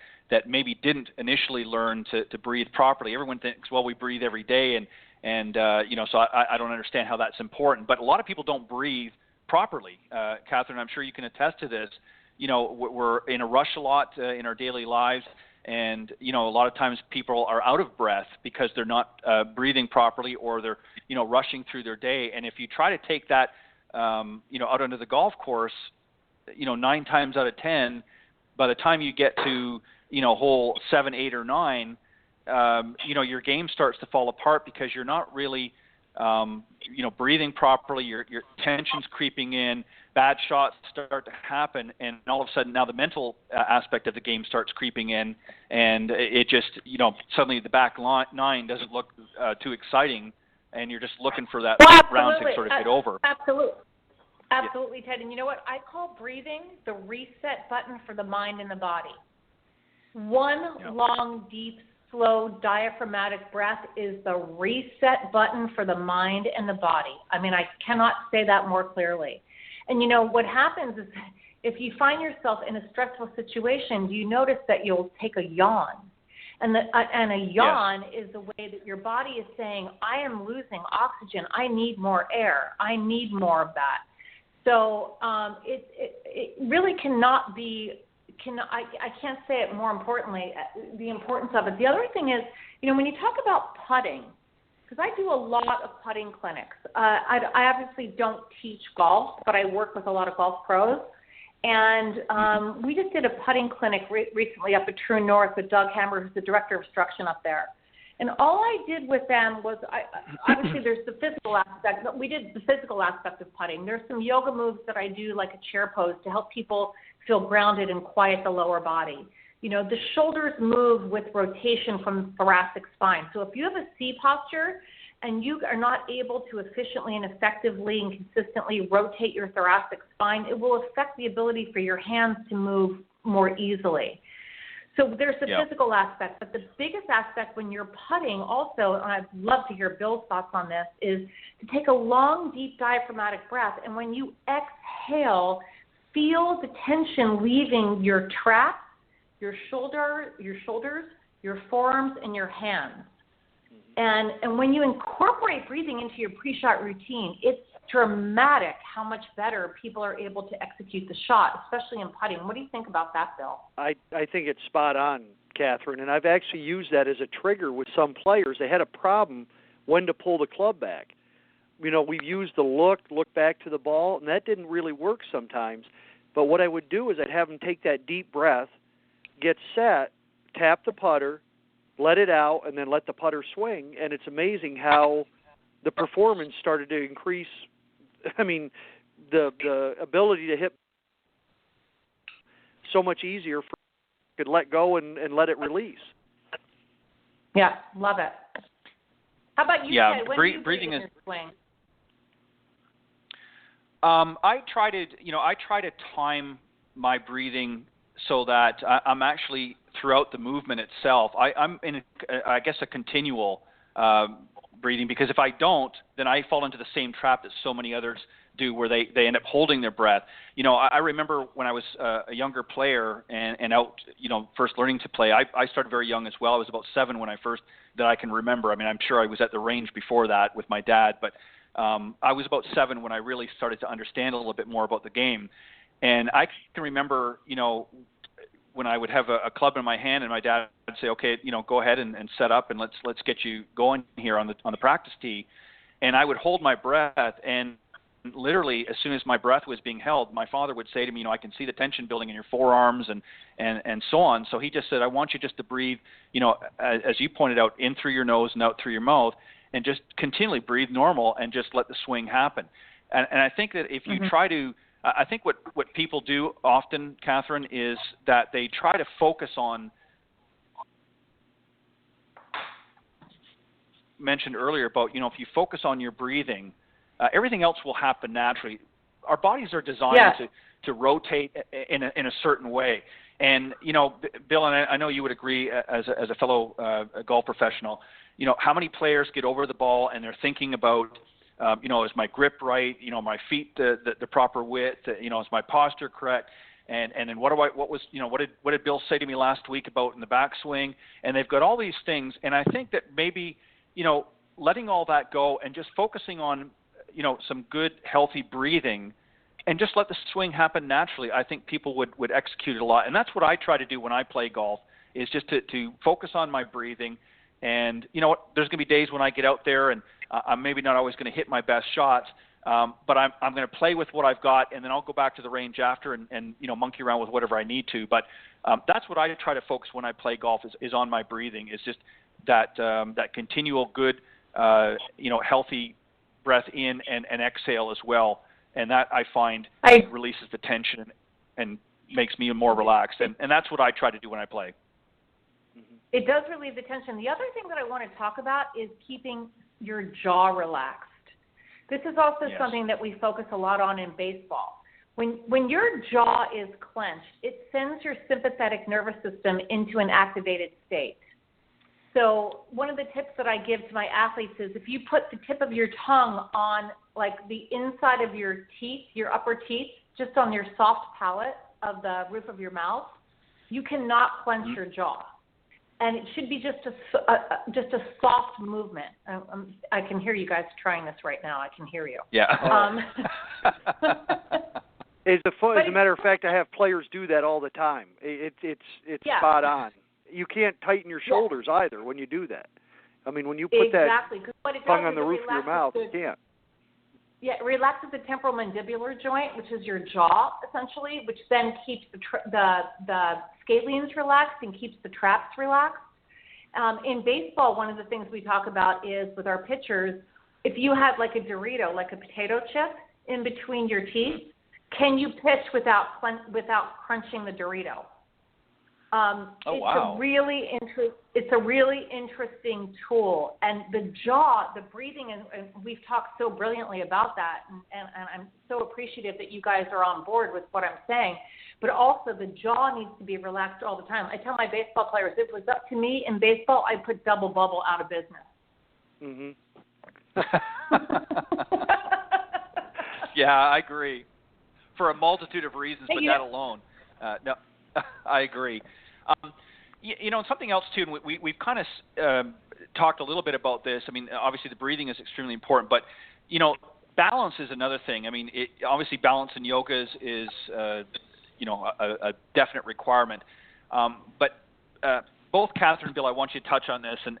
maybe didn't initially learn to breathe properly. Everyone thinks, well, we breathe every day, and so I don't understand how that's important. But a lot of people don't breathe properly. Katherine, I'm sure you can attest to this. We're in a rush a lot in our daily lives, and a lot of times people are out of breath because they're not breathing properly, or they're rushing through their day. And if you try to take that out onto the golf course, 9 times out of 10, by the time you get to, hole 7, 8, or 9, your game starts to fall apart because you're not really, breathing properly. Your tension's creeping in. bad shots start to happen, and all of a sudden now the mental aspect of the game starts creeping in, and it just, suddenly the back nine doesn't look too exciting, and you're just looking for that round to sort of get over. Absolutely, Ted. And you know what? I call breathing the reset button for the mind and the body. One long, deep, slow, diaphragmatic breath is the reset button for the mind and the body. I mean, I cannot say that more clearly. And, what happens is if you find yourself in a stressful situation, you notice that you'll take a yawn. And a yawn is the way that your body is saying, I am losing oxygen. I need more air. I need more of that. So it really cannot be I can't say it more importantly, the importance of it. The other thing is, when you talk about putting, because I do a lot of putting clinics. I obviously don't teach golf, but I work with a lot of golf pros. And we just did a putting clinic recently up at True North with Doug Hammer, who's the director of instruction up there. And all I did with them was, obviously there's the physical aspect, but we did the physical aspect of putting. There's some yoga moves that I do, like a chair pose, to help people feel grounded and quiet the lower body. The shoulders move with rotation from the thoracic spine. So if you have a C posture and you are not able to efficiently and effectively and consistently rotate your thoracic spine, it will affect the ability for your hands to move more easily. So there's the physical aspect, but the biggest aspect when you're putting also, and I'd love to hear Bill's thoughts on this, is to take a long, deep diaphragmatic breath, and when you exhale, feel the tension leaving your traps, your shoulders, your forearms, and your hands. And when you incorporate breathing into your pre-shot routine, it's dramatic how much better people are able to execute the shot, especially in putting. What do you think about that, Bill? I think it's spot on, Catherine, and I've actually used that as a trigger with some players. They had a problem when to pull the club back. We've used the look back to the ball, and that didn't really work sometimes. But what I would do is I'd have them take that deep breath, get set, tap the putter, let it out, and then let the putter swing, and it's amazing how the performance started to increase. I mean, the ability to hit so much easier for you could let go and let it release. Yeah, love it. How about you, Ted? When do you breathe in your swing? I try to time my breathing so that I'm actually throughout the movement itself. I'm in, a continual breathing, because if I don't, then I fall into the same trap that so many others do, where they end up holding their breath. I remember when I was a younger player and out, first learning to play. I started very young as well. I was about 7 when that I can remember. I mean, I'm sure I was at the range before that with my dad, but I was about 7 when I really started to understand a little bit more about the game. And I can remember, when I would have a club in my hand and my dad would say, okay, go ahead and set up and let's get you going here on the practice tee. And I would hold my breath, and literally as soon as my breath was being held, my father would say to me, I can see the tension building in your forearms and so on. So he just said, I want you just to breathe, as you pointed out, in through your nose and out through your mouth, and just continually breathe normal and just let the swing happen. And I think that if you try to, I think what people do often, Catherine, is that they try to focus on, mentioned earlier about, if you focus on your breathing, everything else will happen naturally. Our bodies are designed to rotate in a certain way. And, Bill, and I know you would agree as a fellow golf professional, how many players get over the ball and they're thinking about, is my grip right? My feet the proper width? Is my posture correct? And then what did Bill say to me last week about in the backswing? And they've got all these things, and I think that maybe letting all that go and just focusing on some good healthy breathing, and just let the swing happen naturally. I think people would execute it a lot, and that's what I try to do when I play golf, is just to focus on my breathing. And there's going to be days when I get out there and I'm maybe not always going to hit my best shots, but I'm going to play with what I've got, and then I'll go back to the range after and monkey around with whatever I need to. But that's what I try to focus when I play golf is on my breathing. Is just that continual good, healthy breath in and exhale as well. and that I find releases the tension and makes me more relaxed, and that's what I try to do when I play. It does relieve the tension. The other thing that I want to talk about is keeping your jaw relaxed. This is also something that we focus a lot on in baseball. When your jaw is clenched, it sends your sympathetic nervous system into an activated state. So one of the tips that I give to my athletes is if you put the tip of your tongue on like the inside of your teeth, your upper teeth, just on your soft palate of the roof of your mouth, you cannot clench your jaw. And it should be just a soft movement. I can hear you guys trying this right now. I can hear you. Yeah. As a matter of fact, I have players do that all the time. It's spot on. You can't tighten your shoulders either when you do that. I mean, when you put that tongue on the roof of your mouth, you can't. Yeah, it relaxes the temporomandibular joint, which is your jaw, essentially, which then keeps the scalenes relaxed and keeps the traps relaxed. In baseball, one of the things we talk about is with our pitchers, if you had like a Dorito, like a potato chip in between your teeth, can you pitch without crunching the Dorito? It's a really interesting tool, and the jaw, the breathing, and we've talked so brilliantly about that, and I'm so appreciative that you guys are on board with what I'm saying, but also the jaw needs to be relaxed all the time. I tell my baseball players, if it was up to me in baseball, I'd put double bubble out of business. Yeah, I agree. For a multitude of reasons, but that alone. No, I agree. Something else too, and we've kind of talked a little bit about this. I mean, obviously the breathing is extremely important, but balance is another thing. I mean, obviously balance in yoga is a definite requirement. But both Katherine and Bill, I want you to touch on this, and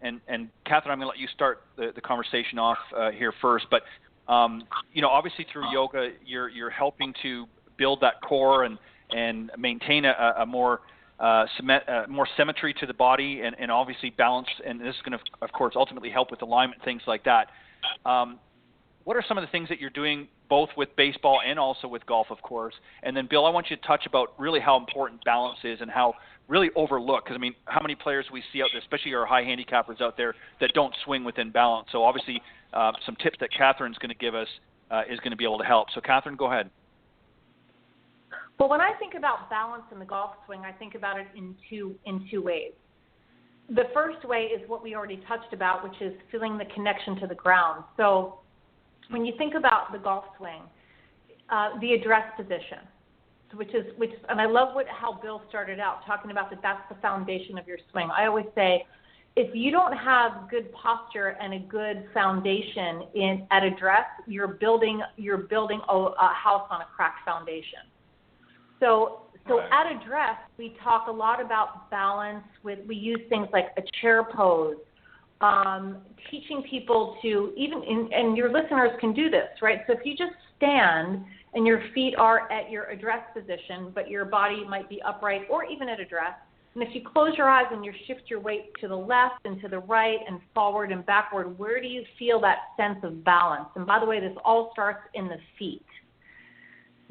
Katherine, I'm going to let you start the conversation off here first. But obviously through yoga, you're helping to build that core and maintain a more symmetry to the body, and obviously balance, and this is going to, of course, ultimately help with alignment, things like that. What are some of the things that you're doing both with baseball and also with golf, of course? And then, Bill, I want you to touch about really how important balance is and how really overlooked, because, I mean, how many players we see out there, especially our high handicappers out there, that don't swing within balance. So obviously some tips that Katherine's going to give us is going to be able to help. So, Katherine, go ahead. Well, when I think about balance in the golf swing, I think about it in two ways. The first way is what we already touched about, which is feeling the connection to the ground. So when you think about the golf swing, the address position, which and I love how Bill started out talking about that's the foundation of your swing. I always say, if you don't have good posture and a good foundation at address, you're building a house on a cracked foundation. So at address, we talk a lot about balance. We use things like a chair pose, teaching people to and your listeners can do this, right? So if you just stand and your feet are at your address position, but your body might be upright or even at address, and if you close your eyes and you shift your weight to the left and to the right and forward and backward, where do you feel that sense of balance? And by the way, this all starts in the feet.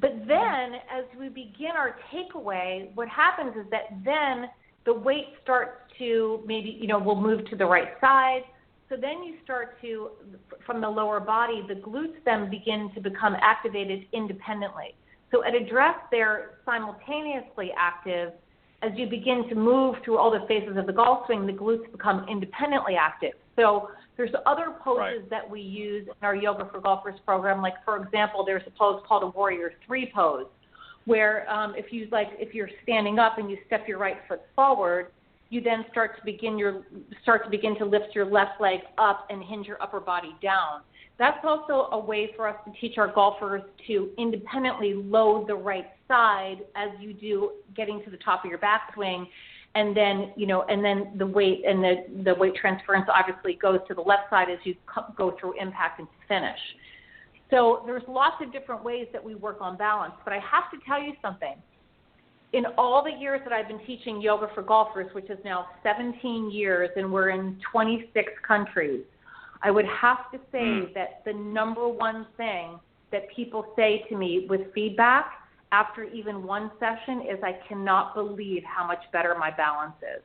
But then, as we begin our takeaway, what happens is that then the weight starts to we'll move to the right side. So then you start to, from the lower body, the glutes then begin to become activated independently. So at address, they're simultaneously active. As you begin to move through all the phases of the golf swing, the glutes become independently active. So there's other poses that we use in our Yoga for Golfers program. Like, for example, there's a pose called a Warrior 3 pose, where if you're standing up and you step your right foot forward, you then start to begin to lift your left leg up and hinge your upper body down. That's also a way for us to teach our golfers to independently load the right side as you do getting to the top of your backswing. And then, the weight and the weight transference obviously goes to the left side as you go through impact and finish. So there's lots of different ways that we work on balance. But I have to tell you something. In all the years that I've been teaching yoga for golfers, which is now 17 years, and we're in 26 countries, I would have to say that the number one thing that people say to me with feedback after even one session is, I cannot believe how much better my balance is.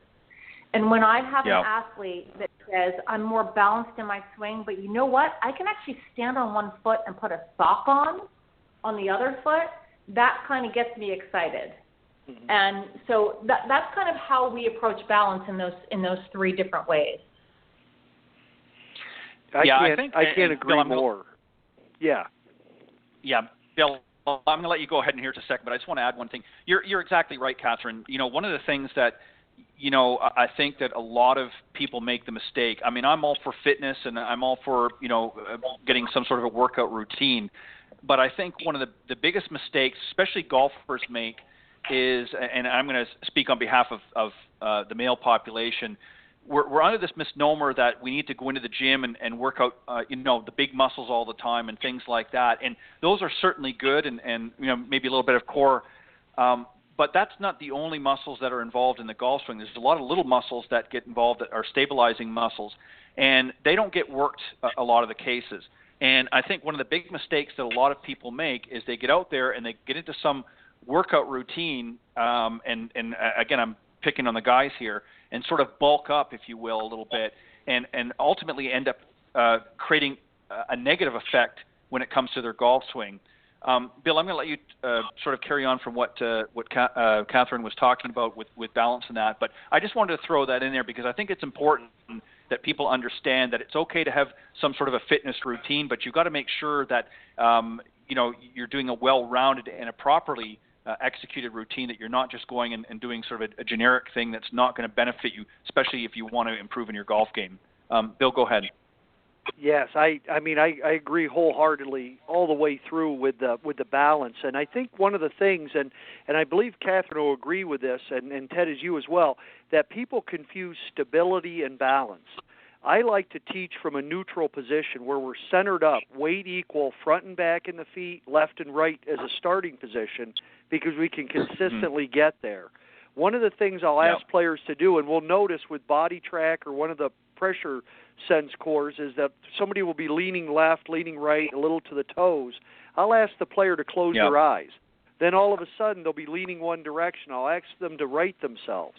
And when I have an athlete that says, I'm more balanced in my swing, but you know what? I can actually stand on one foot and put a sock on the other foot, that kind of gets me excited. Mm-hmm. And so that's kind of how we approach balance in those three different ways. I can't agree Bill, more. Yeah, Bill, I'm going to let you go ahead in here in a second, but I just want to add one thing. You're exactly right, Katherine. One of the things that I think that a lot of people make the mistake. I mean, I'm all for fitness and I'm all for, getting some sort of a workout routine. But I think one of the biggest mistakes, especially golfers make, is, and I'm going to speak on behalf of the male population, we're under this misnomer that we need to go into the gym and work out, the big muscles all the time and things like that. And those are certainly good and maybe a little bit of core. But that's not the only muscles that are involved in the golf swing. There's a lot of little muscles that get involved that are stabilizing muscles, and they don't get worked a lot of the cases. And I think one of the big mistakes that a lot of people make is they get out there and they get into some workout routine, and again, I'm picking on the guys here, and sort of bulk up, if you will, a little bit, and ultimately end up creating a negative effect when it comes to their golf swing. Bill, I'm going to let you sort of carry on from what Katherine was talking about with balance and that, but I just wanted to throw that in there because I think it's important that people understand that it's okay to have some sort of a fitness routine, but you've got to make sure that you're doing a well-rounded and a properly executed routine, that you're not just going and doing sort of a generic thing that's not going to benefit you, especially if you want to improve in your golf game. Bill, go ahead. Yes, I agree wholeheartedly all the way through with the balance. And I think one of the things, and I believe Katherine will agree with this, and Ted, as you as well, that people confuse stability and balance. I like to teach from a neutral position where we're centered up, weight equal, front and back in the feet, left and right as a starting position, because we can consistently get there. One of the things I'll ask players to do, and we'll notice with body track or one of the pressure sense cores, is that somebody will be leaning left, leaning right, a little to the toes. I'll ask the player to close their eyes. Then all of a sudden they'll be leaning one direction. I'll ask them to right themselves.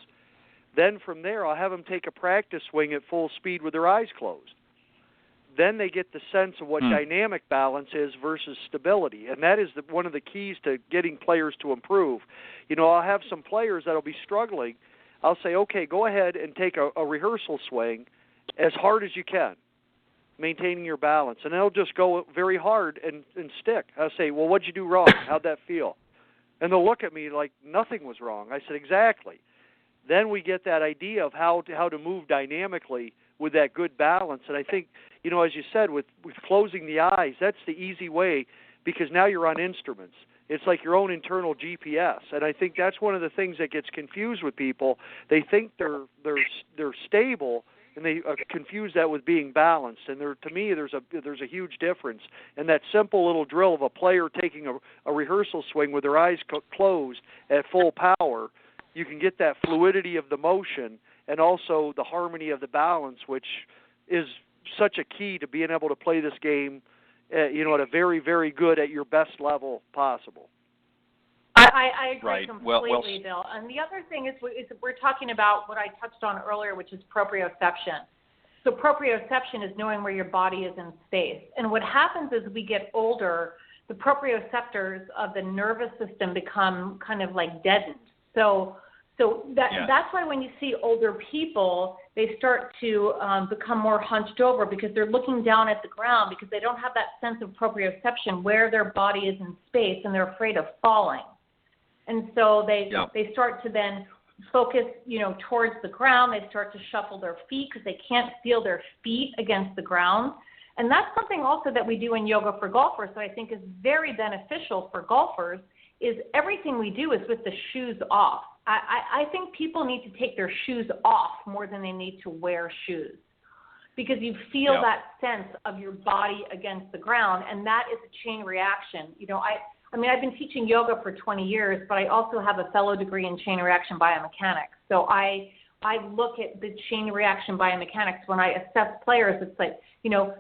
Then from there I'll have them take a practice swing at full speed with their eyes closed. Then they get the sense of what dynamic balance is versus stability, and that is one of the keys to getting players to improve. I'll have some players that will be struggling. I'll say, okay, go ahead and take a rehearsal swing as hard as you can, maintaining your balance. And they'll just go very hard and stick. I'll say, well, what'd you do wrong? How'd that feel? And they'll look at me like nothing was wrong. I said, exactly. Then we get that idea of how to move dynamically with that good balance. And I think, as you said, with closing the eyes, that's the easy way, because now you're on instruments. It's like your own internal GPS. And I think that's one of the things that gets confused with people. They think they're stable, and they confuse that with being balanced. And to me, there's a huge difference. And that simple little drill of a player taking a rehearsal swing with their eyes closed at full power, you can get that fluidity of the motion and also the harmony of the balance, which is such a key to being able to play this game, at a very, very good, at your best level possible. I agree right. completely, Bill. And the other thing is we're talking about what I touched on earlier, which is proprioception. So proprioception is knowing where your body is in space. And what happens as we get older, the proprioceptors of the nervous system become kind of like deadened. So that's why when you see older people, they start to become more hunched over, because they're looking down at the ground, because they don't have that sense of proprioception where their body is in space, and they're afraid of falling. And so they start to then focus, towards the ground. They start to shuffle their feet because they can't feel their feet against the ground. And that's something also that we do in yoga for golfers, so I think is very beneficial for golfers, is everything we do is with the shoes off. I think people need to take their shoes off more than they need to wear shoes, because you feel that sense of your body against the ground, and that is a chain reaction. I've been teaching yoga for 20 years, but I also have a fellow degree in chain reaction biomechanics. So I I look at the chain reaction biomechanics. When I assess players, it's like,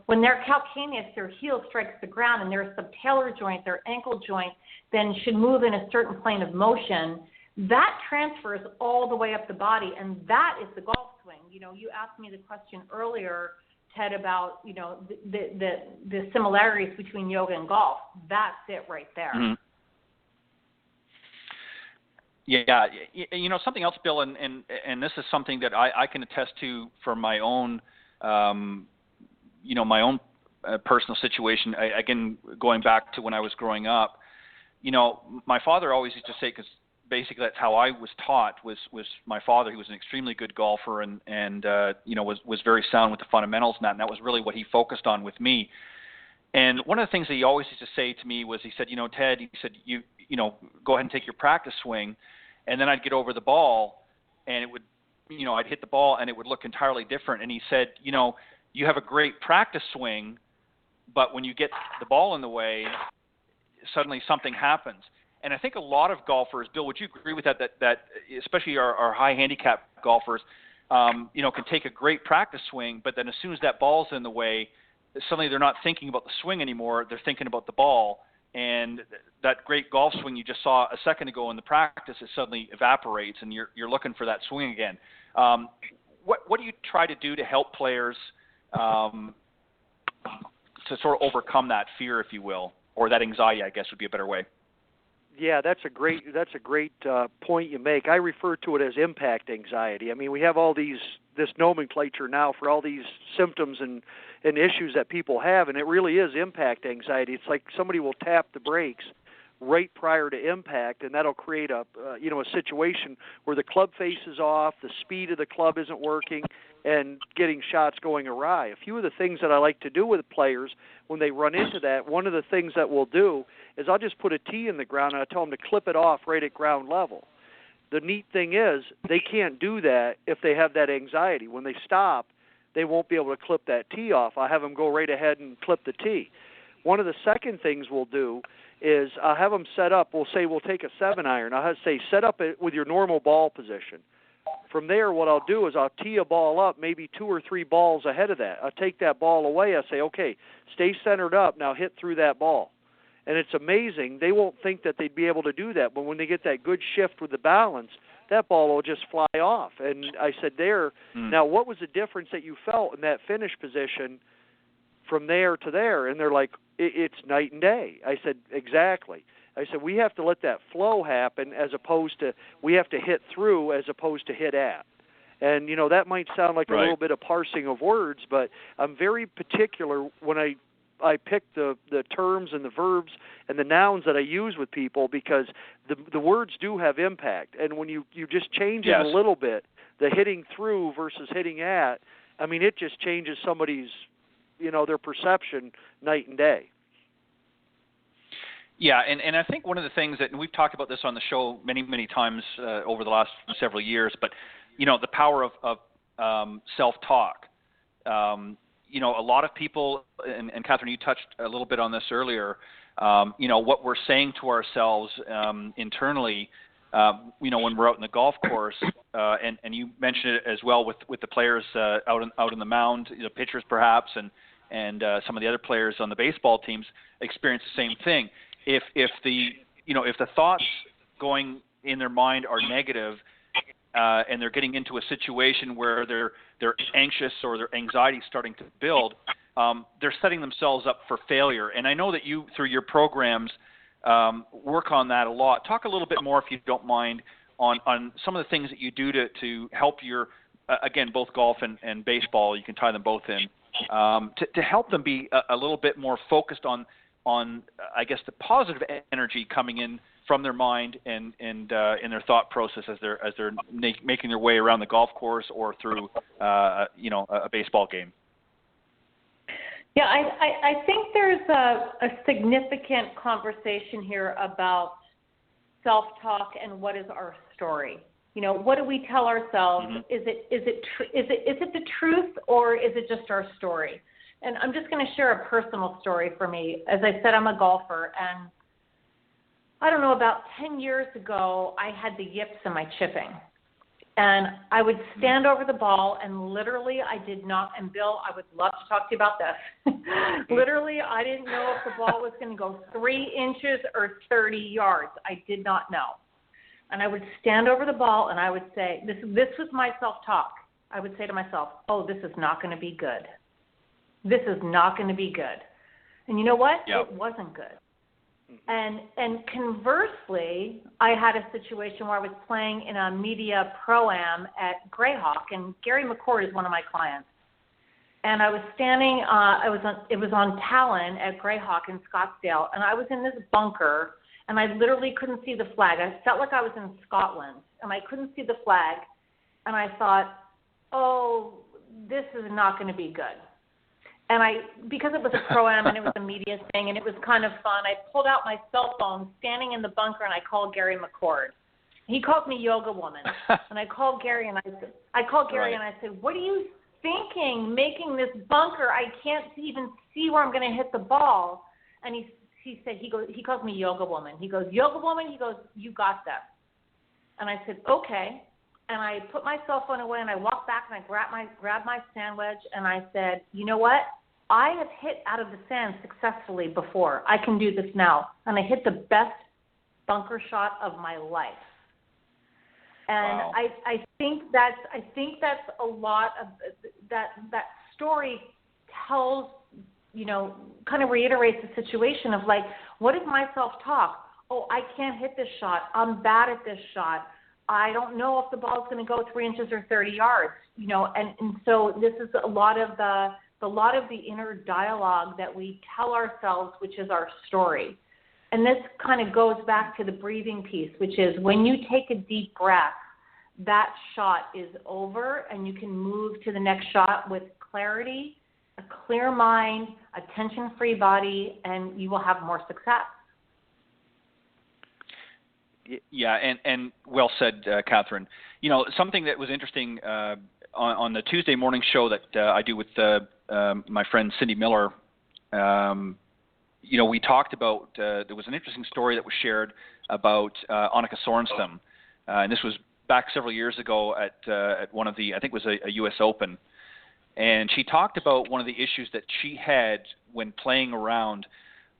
when they're calcaneus, their heel strikes the ground, and their subtalar joint, their ankle joint, then should move in a certain plane of motion. That transfers all the way up the body, and that is the golf swing. You asked me the question earlier, Ted, about, the similarities between yoga and golf. That's it right there. Mm-hmm. Yeah, something else, Bill, and this is something that I can attest to from my own, my own personal situation. Again, going back to when I was growing up, my father always used to say, because basically that's how I was taught, was my father. He was an extremely good golfer and was very sound with the fundamentals and that was really what he focused on with me. And one of the things that he always used to say to me was, he said, Ted, he said, you go ahead and take your practice swing. And then I'd get over the ball and it would, I'd hit the ball and it would look entirely different. And he said, you have a great practice swing, but when you get the ball in the way, suddenly something happens. And I think a lot of golfers, Bill, would you agree with that especially our high handicap golfers, can take a great practice swing, but then as soon as that ball's in the way, suddenly they're not thinking about the swing anymore. They're thinking about the ball. And that great golf swing you just saw a second ago in the practice, it suddenly evaporates, and you're looking for that swing again. What do you try to do to help players to sort of overcome that fear, if you will, or that anxiety, I guess would be a better way? Yeah, that's a great point you make. I refer to it as impact anxiety. I mean, we have this nomenclature now for all these symptoms and issues that people have, and it really is impact anxiety. It's like somebody will tap the brakes right prior to impact, and that'll create a situation where the club face is off, the speed of the club isn't working, and getting shots going awry. A few of the things that I like to do with players when they run into that, one of the things that we'll do is I'll just put a tee in the ground and I tell them to clip it off right at ground level. The neat thing is they can't do that if they have that anxiety. When they stop, they won't be able to clip that tee off. I'll have them go right ahead and clip the tee. One of the second things we'll do is I'll have them set up. We'll take a 7-iron. I'll say set up it with your normal ball position. From there, what I'll do is I'll tee a ball up maybe 2 or 3 balls ahead of that. I'll take that ball away. I'll say, okay, stay centered up. Now hit through that ball. And it's amazing. They won't think that they'd be able to do that. But when they get that good shift with the balance, that ball will just fly off. And I said now what was the difference that you felt in that finish position from there to there? And they're like, it's night and day. I said, exactly. I said, we have to let that flow happen as opposed to we have to hit through as opposed to hit at. And, that might sound like a little bit of parsing of words, but I'm very particular when I pick the terms and the verbs and the nouns that I use with people because the words do have impact. And when you just change it a little bit, the hitting through versus hitting at, I mean, it just changes somebody's, their perception night and day. Yeah, and I think one of the things that, and we've talked about this on the show many, many times over the last several years, but, the power of self-talk. A lot of people, and Katherine, you touched a little bit on this earlier, what we're saying to ourselves internally, when we're out in the golf course, and you mentioned it as well with the players out on the mound, pitchers perhaps, and some of the other players on the baseball teams experience the same thing. If the thoughts going in their mind are negative, and they're getting into a situation where they're anxious or their anxiety is starting to build, they're setting themselves up for failure. And I know that you, through your programs, work on that a lot. Talk a little bit more, if you don't mind, on some of the things that you do to help your, again, both golf and baseball, you can tie them both in, to help them be a little bit more focused on I guess, the positive energy coming in from their mind and in their thought process as they're making their way around the golf course or through a baseball game. Yeah, I think there's a significant conversation here about self-talk and what is our story. What do we tell ourselves? Mm-hmm. Is it the truth or is it just our story? And I'm just going to share a personal story for me. As I said, I'm a golfer, and I don't know, about 10 years ago, I had the yips in my chipping. And I would stand over the ball, and literally I did not, and Bill, I would love to talk to you about this. Literally, I didn't know if the ball was going to go 3 inches or 30 yards. I did not know. And I would stand over the ball, and I would say, this was my self-talk. I would say to myself, oh, this is not going to be good. This is not going to be good. And you know what? Yep. It wasn't good. And conversely, I had a situation where I was playing in a media pro-am at Greyhawk, and Gary McCord is one of my clients. And I was standing, it was on Talon at Greyhawk in Scottsdale, and I was in this bunker, and I literally couldn't see the flag. I felt like I was in Scotland, and I couldn't see the flag, and I thought, oh, this is not going to be good. And because it was a pro-am and it was a media thing and it was kind of fun, I pulled out my cell phone standing in the bunker and I called Gary McCord. He called me Yoga Woman. And I called Gary and I said, what are you thinking making this bunker? I can't even see where I'm going to hit the ball. And he said, he calls me Yoga Woman. He goes, Yoga Woman? He goes, you got this. And I said, okay. And I put my cell phone away and I walked back and I grabbed my sand wedge and I said, you know what? I have hit out of the sand successfully before. I can do this now. And I hit the best bunker shot of my life. And wow. I think that's a lot of that story tells, kind of reiterates the situation of like, what is my self-talk? Oh, I can't hit this shot. I'm bad at this shot. I don't know if the ball's going to go 3 inches or 30 yards, and so this is a lot of the inner dialogue that we tell ourselves, which is our story. And this kind of goes back to the breathing piece, which is when you take a deep breath, that shot is over and you can move to the next shot with clarity, a clear mind, a tension-free body, and you will have more success. Yeah, and well said, Katherine. Something that was interesting on the Tuesday morning show that I do with my friend Cindy Miller, we talked about, there was an interesting story that was shared about Annika Sorenstam, and this was back several years ago at one of the, I think it was a U.S. Open, and she talked about one of the issues that she had when playing around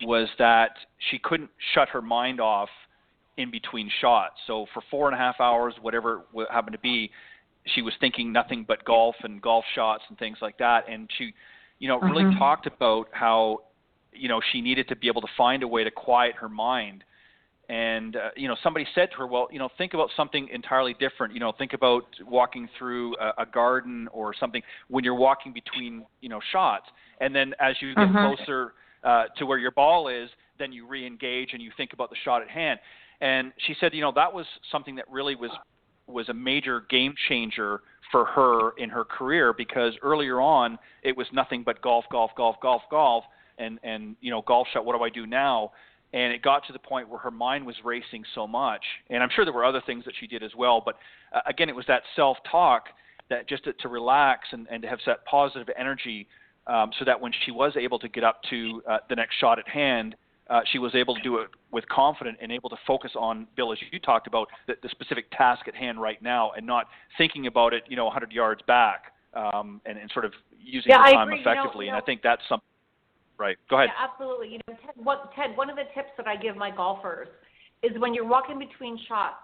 was that she couldn't shut her mind off in between shots. So for 4.5 hours, whatever it happened to be, she was thinking nothing but golf and golf shots and things like that. And she, really talked about how, she needed to be able to find a way to quiet her mind. And, somebody said to her, well, think about something entirely different. Think about walking through a garden or something when you're walking between, shots. And then as you get closer to where your ball is, then you re-engage and you think about the shot at hand. And she said, that was something that really was a major game changer for her in her career, because earlier on it was nothing but golf, and golf shot, what do I do now? And it got to the point where her mind was racing so much. And I'm sure there were other things that she did as well, but again, it was that self-talk that just to relax and to have that positive energy, so that when she was able to get up to the next shot at hand, she was able to do it with confidence and able to focus on, Bill, as you talked about, the specific task at hand right now, and not thinking about it, 100 yards back, and sort of using the time effectively. And I think that's something. Right. Go ahead. Yeah, absolutely. Ted, one of the tips that I give my golfers is when you're walking between shots,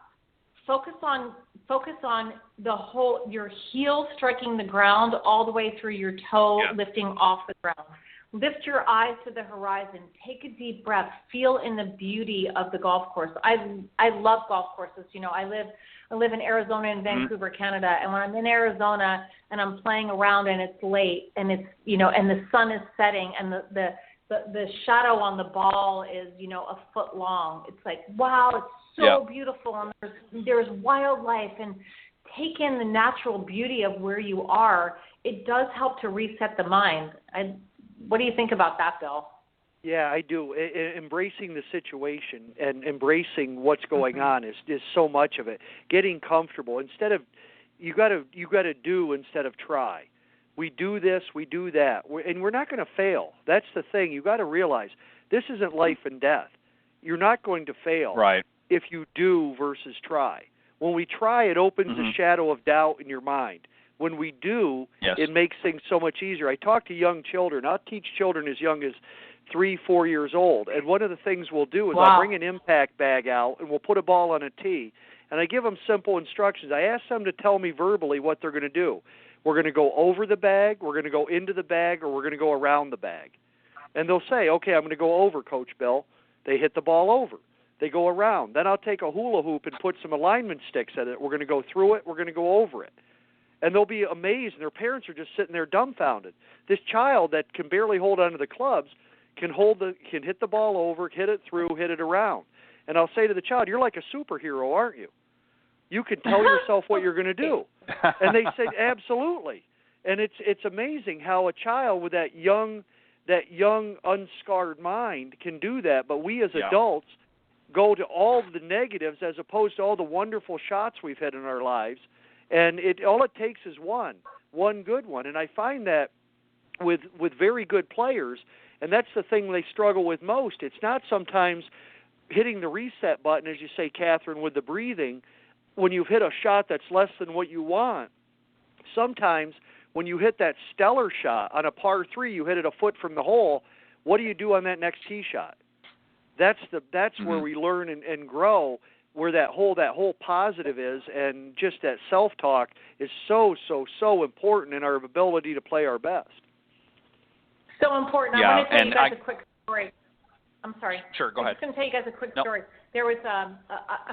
focus on your heel striking the ground all the way through your toe, lifting off the ground. Lift your eyes to the horizon. Take a deep breath. Feel in the beauty of the golf course. I love golf courses. I live in Arizona and Vancouver, Canada, and when I'm in Arizona and I'm playing around and it's late and it's and the sun is setting and the shadow on the ball is a foot long. It's like, wow, it's so beautiful, and there's wildlife, and take in the natural beauty of where you are. It does help to reset the mind. What do you think about that, Bill? Yeah, I do. Embracing the situation and embracing what's going on is so much of it. Getting comfortable instead of you got to do instead of try. We do this, we do that, and we're not going to fail. That's the thing. You got to realize this isn't life and death. You're not going to fail if you do versus try. When we try, it opens a shadow of doubt in your mind. When we do, it makes things so much easier. I talk to young children. I'll teach children as young as 3, 4 years old. And one of the things we'll do is I'll bring an impact bag out, and we'll put a ball on a tee. And I give them simple instructions. I ask them to tell me verbally what they're going to do. We're going to go over the bag, we're going to go into the bag, or we're going to go around the bag. And they'll say, okay, I'm going to go over, Coach Bill. They hit the ball over. They go around. Then I'll take a hula hoop and put some alignment sticks in it. We're going to go through it. We're going to go over it. And they'll be amazed, and their parents are just sitting there dumbfounded. This child that can barely hold onto the clubs can hit the ball over, hit it through, hit it around. And I'll say to the child, you're like a superhero, aren't you? You can tell yourself what you're going to do. And they say, absolutely. And it's amazing how a child with that young unscarred mind can do that. But we as adults go to all the negatives as opposed to all the wonderful shots we've had in our lives. And all it takes is one good one. And I find that with very good players, and that's the thing they struggle with most. It's not sometimes hitting the reset button, as you say, Katherine, with the breathing, when you've hit a shot that's less than what you want. Sometimes when you hit that stellar shot on a par 3, you hit it a foot from the hole, what do you do on that next tee shot? That's where we learn and grow, where that whole positive is, and just that self-talk is so important in our ability to play our best. So important. I want to tell you guys a quick story. I'm sorry. Sure, go ahead. I'm just going to tell you guys a quick story. There was a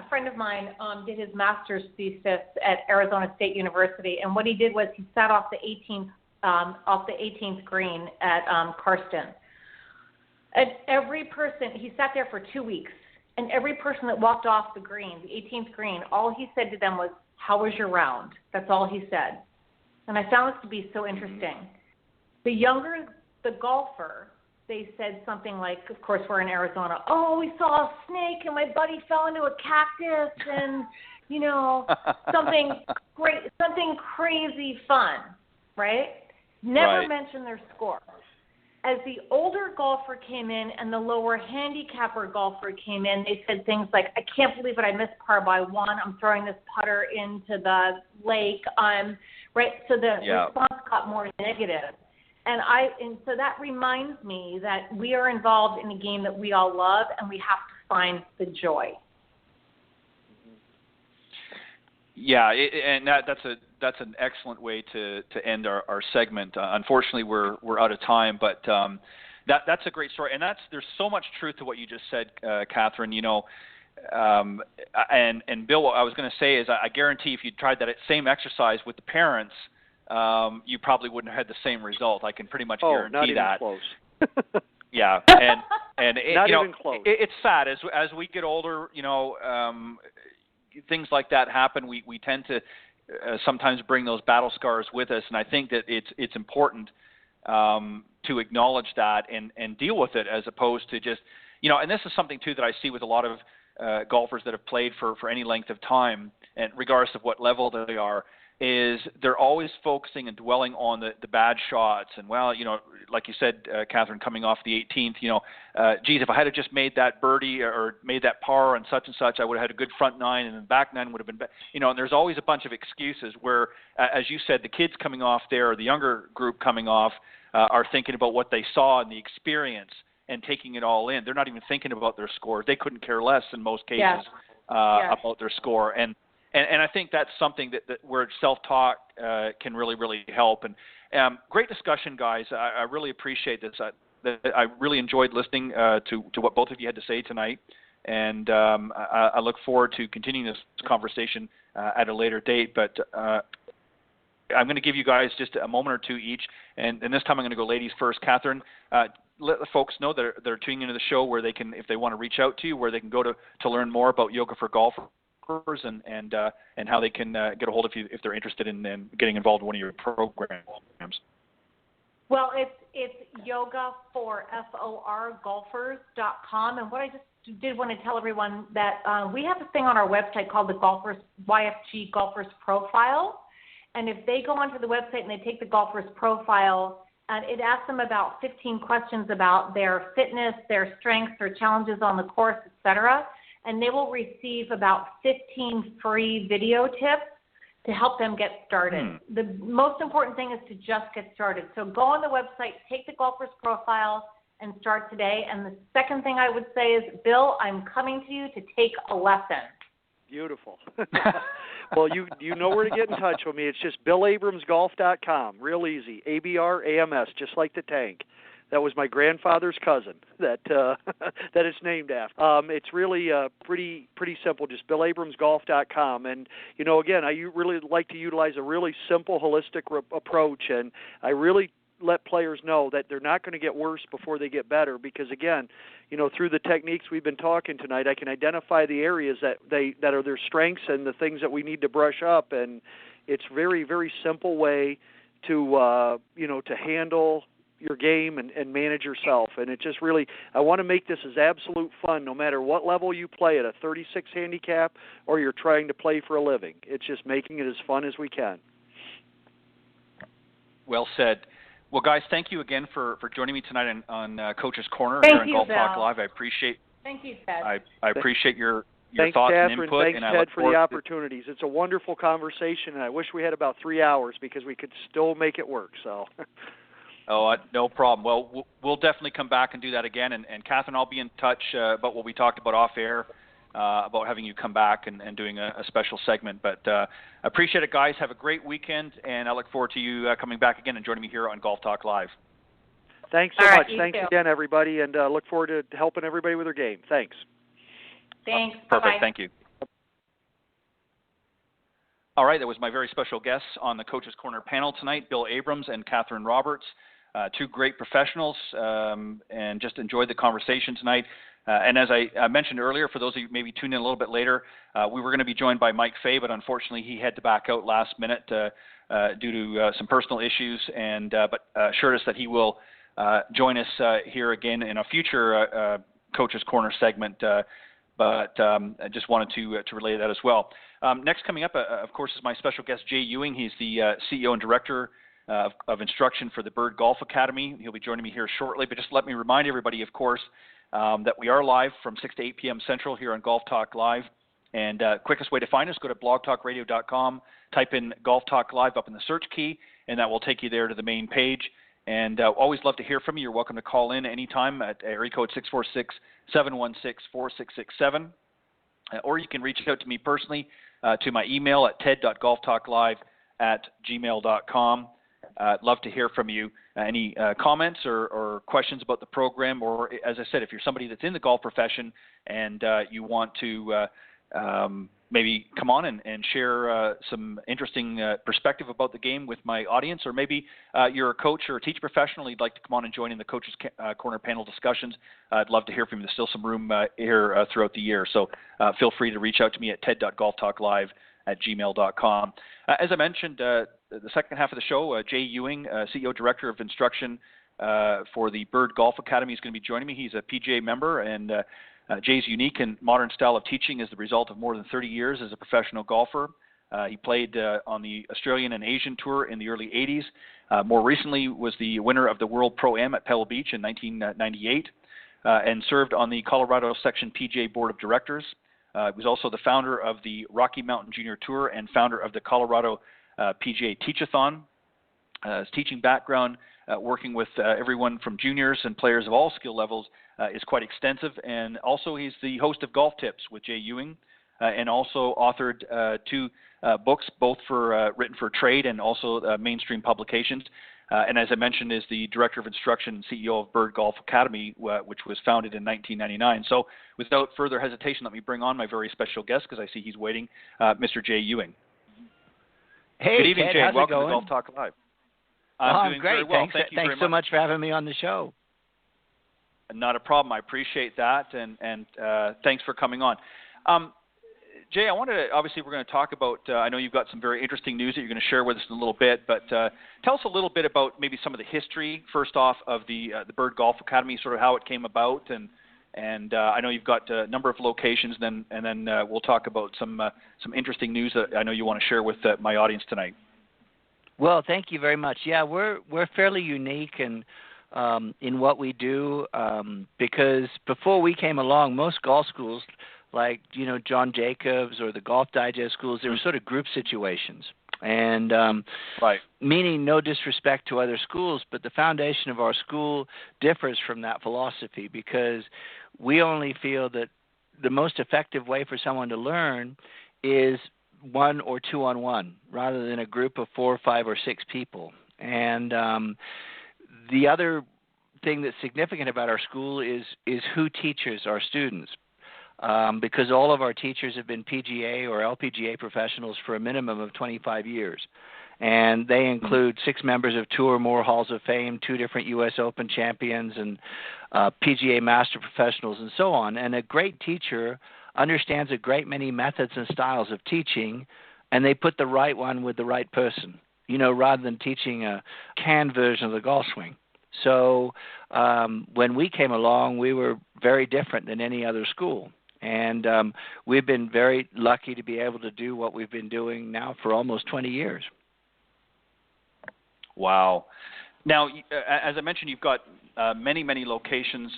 friend of mine did his master's thesis at Arizona State University, and what he did was he sat off the 18th green at Karsten. And every person, he sat there for 2 weeks, and every person that walked off the green, the 18th green, all he said to them was, "How was your round?" That's all he said. And I found this to be so interesting. The younger the golfer, they said something like, of course, we're in Arizona, "Oh, we saw a snake and my buddy fell into a cactus," and, something great, something crazy fun, right? Never mention their score. As the older golfer came in and the lower handicapper golfer came in, they said things like, "I can't believe it, I missed par by 1. I'm throwing this putter into the lake." Right? So the response got more negative. And so that reminds me that we are involved in a game that we all love, and we have to find the joy. Yeah, and that's an excellent way to end our segment. Unfortunately, we're out of time, but that's a great story, and there's so much truth to what you just said, Katherine. And Bill, what I was going to say is, I guarantee if you tried that same exercise with the parents, you probably wouldn't have had the same result. I can pretty much guarantee not even that. Close. Yeah, and not even close. It's sad as we get older. Things like that happen. We tend to sometimes bring those battle scars with us, and I think that it's important to acknowledge that and deal with it, as opposed to just and this is something too that I see with a lot of golfers that have played for any length of time, and regardless of what level they are, is they're always focusing and dwelling on the bad shots. And, like you said, Katherine, coming off the 18th, geez, if I had just made that birdie or made that par and such, I would have had a good front 9, and the back 9 would have been, and there's always a bunch of excuses where, as you said, the kids coming off there, or the younger group coming off, are thinking about what they saw and the experience and taking it all in. They're not even thinking about their scores. They couldn't care less in most cases about their score. And I think that's something that where self-talk can really, really help. And great discussion, guys. I really appreciate this. I really enjoyed listening to what both of you had to say tonight. And I look forward to continuing this conversation at a later date. But I'm going to give you guys just a moment or two each. And this time I'm going to go ladies first. Katherine, let the folks know that they're tuning into the show, where they can, if they want to reach out to you, where they can go to learn more about Yoga for Golfers, and how they can get a hold of you if they're interested in getting involved in one of your programs. Well, it's yoga for golfers.com, and what I just did want to tell everyone that we have a thing on our website called the YFG Golfers Profile, and if they go onto the website and they take the Golfers Profile, and it asks them about 15 questions about their fitness, their strengths, their challenges on the course, etc. and they will receive about 15 free video tips to help them get started. The most important thing is to just get started. So go on the website, take the golfer's profile, and start today. And the second thing I would say is, Bill, I'm coming to you to take a lesson. Beautiful. Well, you know where to get in touch with me. It's just BillAbramsGolf.com. Real easy. ABRAMS, just like the tank. That was my grandfather's cousin that that it's named after. It's really pretty simple, just BillAbramsGolf.com. And, you know, again, I really like to utilize a really simple, holistic approach, and I really let players know that they're not going to get worse before they get better because, again, you know, through the techniques we've been talking tonight, I can identify the areas that are their strengths and the things that we need to brush up, and it's very, very simple way to, you know, to handle your game and manage yourself. And it just really, I want to make this as absolute fun no matter what level you play at, a 36 handicap or you're trying to play for a living. It's just making it as fun as we can. Well said. Well, guys, thank you again for joining me tonight on Coach's Corner here on Golf Talk Live. I appreciate. Thank you, Ted. I appreciate your Thanks, thoughts Katherine. and input. Thanks, Ted, for the opportunities. It's a wonderful conversation, and I wish we had about 3 hours because we could still make it work. So. Oh, no problem. Well, we'll definitely come back and do that again. And Katherine, I'll be in touch about what we talked about off air, about having you come back and doing a special segment. But I appreciate it, guys. Have a great weekend, and I look forward to you coming back again and joining me here on Golf Talk Live. Thanks so much. Thanks again, everybody, and look forward to helping everybody with their game. Thanks. Thanks. Perfect. Bye-bye. Thank you. All right, that was my very special guests on the Coach's Corner panel tonight, Bill Abrams and Katherine Roberts. Two great professionals, and just enjoyed the conversation tonight. And as I mentioned earlier, for those of you maybe tuned in a little bit later, we were going to be joined by Mike Fay, but unfortunately he had to back out last minute due to some personal issues, and but assured us that he will join us here again in a future Coach's Corner segment. But I just wanted to relay that as well. Next coming up, of course, is my special guest, Jay Ewing. He's the CEO and Director of Instruction for the Bird Golf Academy. He'll be joining me here shortly, but just let me remind everybody, of course, that we are live from 6 to 8 p.m. Central here on Golf Talk Live. And quickest way to find us, go to blogtalkradio.com, type in Golf Talk Live up in the search key, and that will take you there to the main page. And always love to hear from you. You're welcome to call in anytime at area code 646-716-4667. Or you can reach out to me personally to my email at ted.golftalklive@gmail.com. I'd love to hear from you. Any comments or questions about the program, or as I said, if you're somebody that's in the golf profession and you want to maybe come on and share some interesting perspective about the game with my audience, or maybe you're a coach or a teach professional and you'd like to come on and join in the Coach's Corner panel discussions, I'd love to hear from you. There's still some room here throughout the year, so feel free to reach out to me at ted.golftalklive@gmail.com. As I mentioned, the second half of the show, Jay Ewing, CEO Director of Instruction for the Bird Golf Academy, is going to be joining me. He's a PGA member, and Jay's unique and modern style of teaching is the result of more than 30 years as a professional golfer. He played on the Australian and Asian Tour in the early 80s. More recently was the winner of the World Pro-Am at Pebble Beach in 1998 and served on the Colorado Section PGA Board of Directors. He was also the founder of the Rocky Mountain Junior Tour and founder of the Colorado PGA Teach-A-Thon. His teaching background, working with everyone from juniors and players of all skill levels, is quite extensive. And also he's the host of Golf Tips with Jay Ewing, and also authored two books, both for written for trade and also mainstream publications. And as I mentioned, is the Director of Instruction and CEO of Bird Golf Academy, which was founded in 1999. So without further hesitation, let me bring on my very special guest, because I see he's waiting, Mr. Jay Ewing. Hey, good evening, Ted, Jay. how's Welcome it going? to Golf Talk Live. I'm doing great. Very well. Thanks Thank you so much for having me on the show. Not a problem. I appreciate that, and thanks for coming on. Jay, I wanted to, obviously we're going to talk about, I know you've got some very interesting news that you're going to share with us in a little bit, but tell us a little bit about maybe some of the history, first off, of the Bird Golf Academy, sort of how it came about, and I know you've got a number of locations, and then we'll talk about some interesting news that I know you want to share with my audience tonight. Well, thank you very much. Yeah, we're fairly unique in what we do, because before we came along, most golf schools like, John Jacobs or the Golf Digest schools. They were sort of group situations. And meaning no disrespect to other schools, but the foundation of our school differs from that philosophy, because we only feel that the most effective way for someone to learn is 1 or 2-on-1 rather than a group of 4 or 5 or 6 people. And the other thing that's significant about our school is who teaches our students. Because all of our teachers have been PGA or LPGA professionals for a minimum of 25 years. And they include 6 members of 2 or more Halls of Fame, 2 different U.S. Open champions, and PGA Master Professionals, and so on. And a great teacher understands a great many methods and styles of teaching, and they put the right one with the right person, rather than teaching a canned version of the golf swing. So when we came along, we were very different than any other school. And we've been very lucky to be able to do what we've been doing now for almost 20 years. Wow. Now, as I mentioned, you've got many, many locations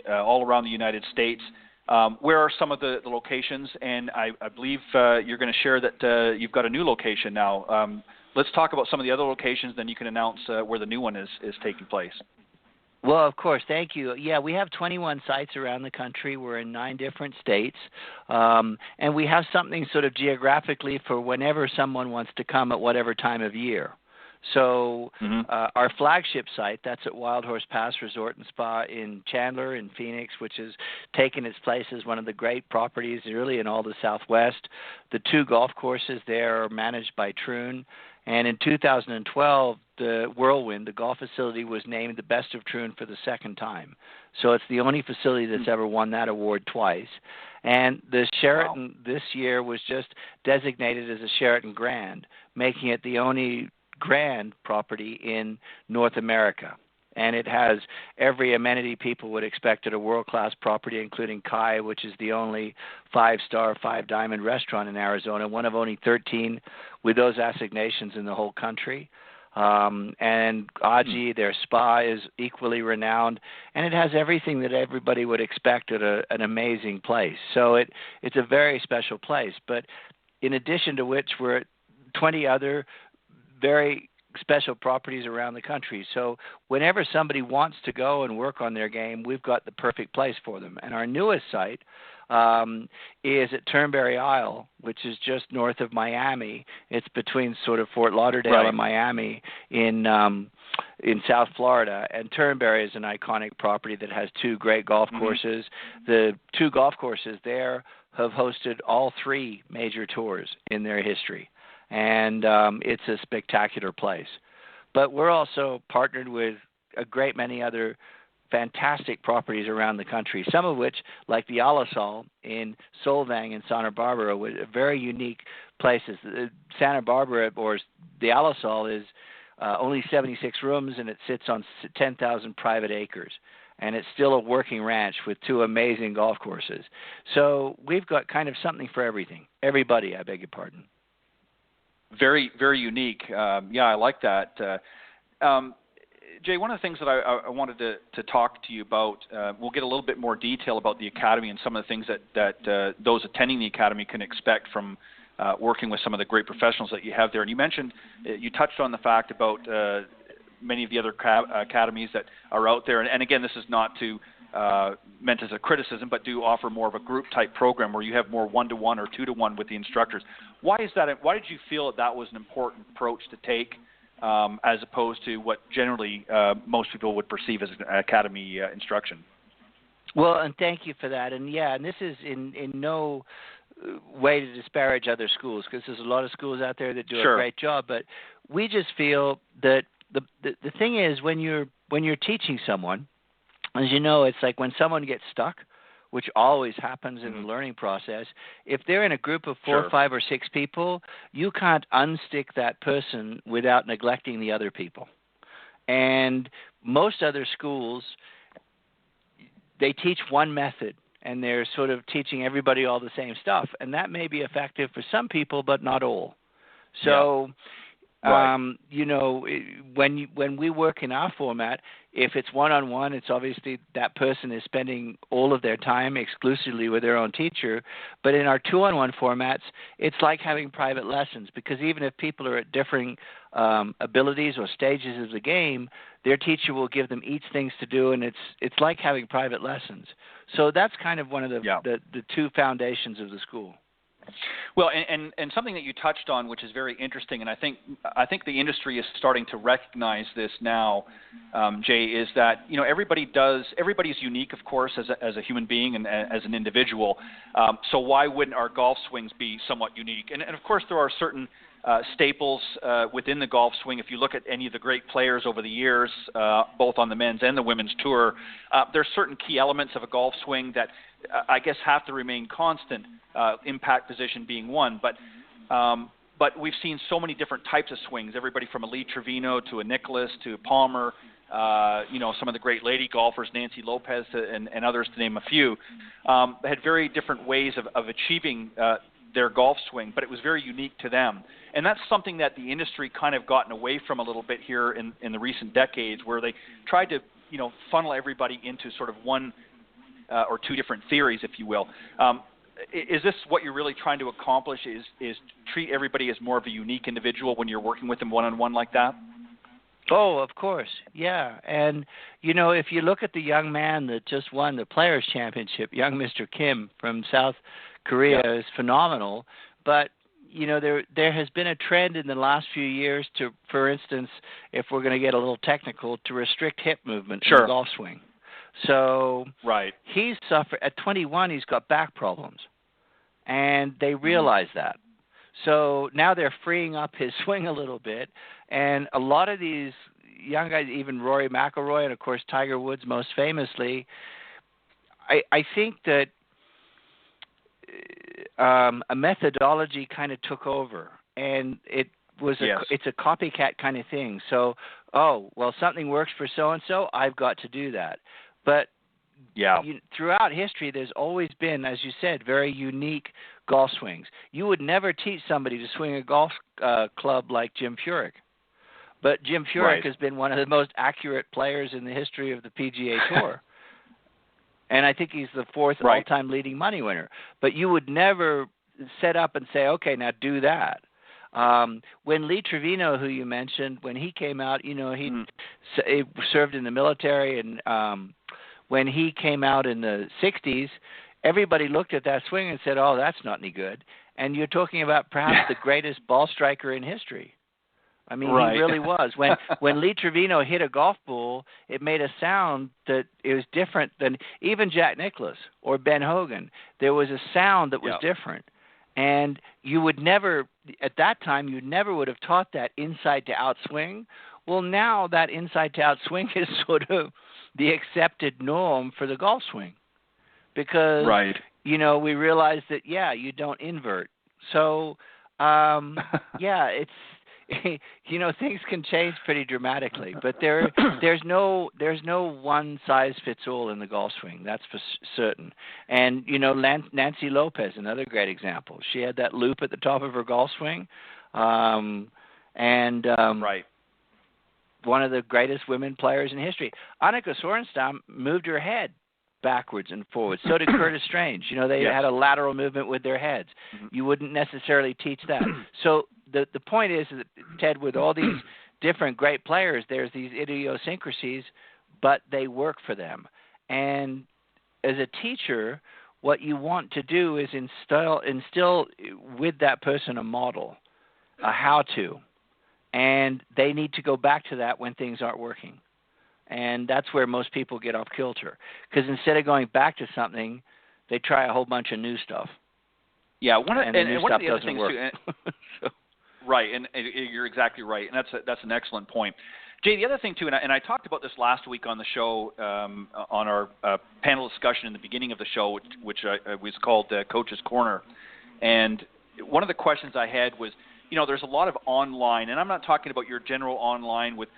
all around the United States. Where are some of the locations? And I believe you're going to share that you've got a new location now. Let's talk about some of the other locations, then you can announce where the new one is taking place. Well, of course. Thank you. Yeah, we have 21 sites around the country. We're in 9 different states. And we have something sort of geographically for whenever someone wants to come at whatever time of year. So our flagship site, that's at Wild Horse Pass Resort and Spa in Chandler in Phoenix, which has taken its place as one of the great properties really in all the Southwest. The 2 golf courses there are managed by Troon. And in 2012, the Whirlwind, the golf facility, was named the best of Troon for the 2nd time. So it's the only facility that's ever won that award twice. And the Sheraton this year was just designated as a Sheraton Grand, making it the only Grand property in North America. And it has every amenity people would expect at a world-class property, including Kai, which is the only 5-star, 5-diamond restaurant in Arizona, one of only 13 with those assignations in the whole country. And Aji, their spa, is equally renowned, and it has everything that everybody would expect at an amazing place. So it's a very special place. But in addition to which, we're at 20 other very special properties around the country. So whenever somebody wants to go and work on their game, we've got the perfect place for them. And our newest site is at Turnberry Isle, which is just north of Miami. It's between sort of Fort Lauderdale and Miami in South Florida. And Turnberry is an iconic property that has 2 great golf courses. The 2 golf courses there have hosted all 3 major tours in their history. And it's a spectacular place. But we're also partnered with a great many other fantastic properties around the country, some of which, like the Alisal in Solvang in Santa Barbara, were very unique places. Santa Barbara, or the Alisal, is only 76 rooms, and it sits on 10,000 private acres. And it's still a working ranch with 2 amazing golf courses. So we've got kind of something for everything. Everybody, I beg your pardon. Very, very unique. I like that. Jay, one of the things that I wanted to talk to you about, we'll get a little bit more detail about the Academy and some of the things that those attending the Academy can expect from working with some of the great professionals that you have there. And you mentioned, you touched on the fact about many of the other academies that are out there. And again, this is not meant as a criticism, but do offer more of a group-type program where you have more 1-to-1 or 2-to-1 with the instructors. Why is that? Why did you feel that was an important approach to take as opposed to what generally most people would perceive as an academy instruction? Well, and thank you for that. And this is in no way to disparage other schools, because there's a lot of schools out there that do a great job. But we just feel that the thing is, when you're teaching someone, as you know, it's like when someone gets stuck, which always happens in the learning process. If they're in a group of 4, 5, or 6 people, you can't unstick that person without neglecting the other people. And most other schools, they teach one method, and they're sort of teaching everybody all the same stuff. And that may be effective for some people, but not all. So Right. When we work in our format, if it's one-on-one, it's obviously that person is spending all of their time exclusively with their own teacher. But in our two-on-one formats, it's like having private lessons, because even if people are at differing abilities or stages of the game, their teacher will give them each things to do, and it's like having private lessons. So that's kind of one of the two foundations of the school. Well, and something that you touched on, which is very interesting, and I think the industry is starting to recognize this now, Jay, is that everybody's unique, of course, as a human being and as an individual. So why wouldn't our golf swings be somewhat unique? And of course, there are certain staples within the golf swing. If you look at any of the great players over the years, both on the men's and the women's tour, there's certain key elements of a golf swing that I guess have to remain constant. Impact position being one, but we've seen so many different types of swings. Everybody from a Lee Trevino to a Nicklaus to Palmer, some of the great lady golfers, Nancy Lopez and others, to name a few, had very different ways of achieving their golf swing, but it was very unique to them. And that's something that the industry kind of gotten away from a little bit here in the recent decades, where they tried to funnel everybody into sort of one or two different theories, if you will. Is this what you're really trying to accomplish, is treat everybody as more of a unique individual when you're working with them one-on-one like that? Oh, of course, yeah. And, if you look at the young man that just won the Players' Championship, young Mr. Kim from South Korea is phenomenal. But, there has been a trend in the last few years to, for instance, if we're going to get a little technical, to restrict hip movement in the golf swing. So he's suffered at 21. He's got back problems, and they realize that. So now they're freeing up his swing a little bit, and a lot of these young guys, even Rory McIlroy, and of course Tiger Woods, most famously, I think that a methodology kind of took over, and it's a copycat kind of thing. So, something works for so and so, I've got to do that. But throughout history, there's always been, as you said, very unique golf swings. You would never teach somebody to swing a golf club like Jim Furyk. But Jim Furyk has been one of the most accurate players in the history of the PGA Tour. And I think he's the fourth all-time leading money winner. But you would never set up and say, okay, now do that. When Lee Trevino, who you mentioned, when he came out, he served in the military, and when he came out in the 60s, everybody looked at that swing and said, oh, that's not any good. And you're talking about perhaps the greatest ball striker in history. I mean, he really was. When Lee Trevino hit a golf ball, it made a sound that it was different than even Jack Nicklaus or Ben Hogan. There was a sound that was different. And you would never, at that time, you never would have taught that inside to out swing. Well, now that inside to out swing is sort of the accepted norm for the golf swing, because we realize that you don't invert. So it's things can change pretty dramatically, but there's no one size fits all in the golf swing. That's for certain. And Nancy Lopez, another great example. She had that loop at the top of her golf swing, one of the greatest women players in history. Annika Sorenstam moved her head backwards and forwards. So did Curtis Strange. They had a lateral movement with their heads. You wouldn't necessarily teach that. So the point is that, Ted, with all these different great players, there's these idiosyncrasies, but they work for them. And as a teacher, what you want to do is instill with that person a model, a how-to. And they need to go back to that when things aren't working. And that's where most people get off kilter. Because instead of going back to something, they try a whole bunch of new stuff. Yeah, one of the other things too. And you're exactly right, and that's an excellent point. Jay, the other thing too, and I talked about this last week on the show, on our panel discussion in the beginning of the show, which was called Coach's Corner. And one of the questions I had was, there's a lot of online, and I'm not talking about your general online with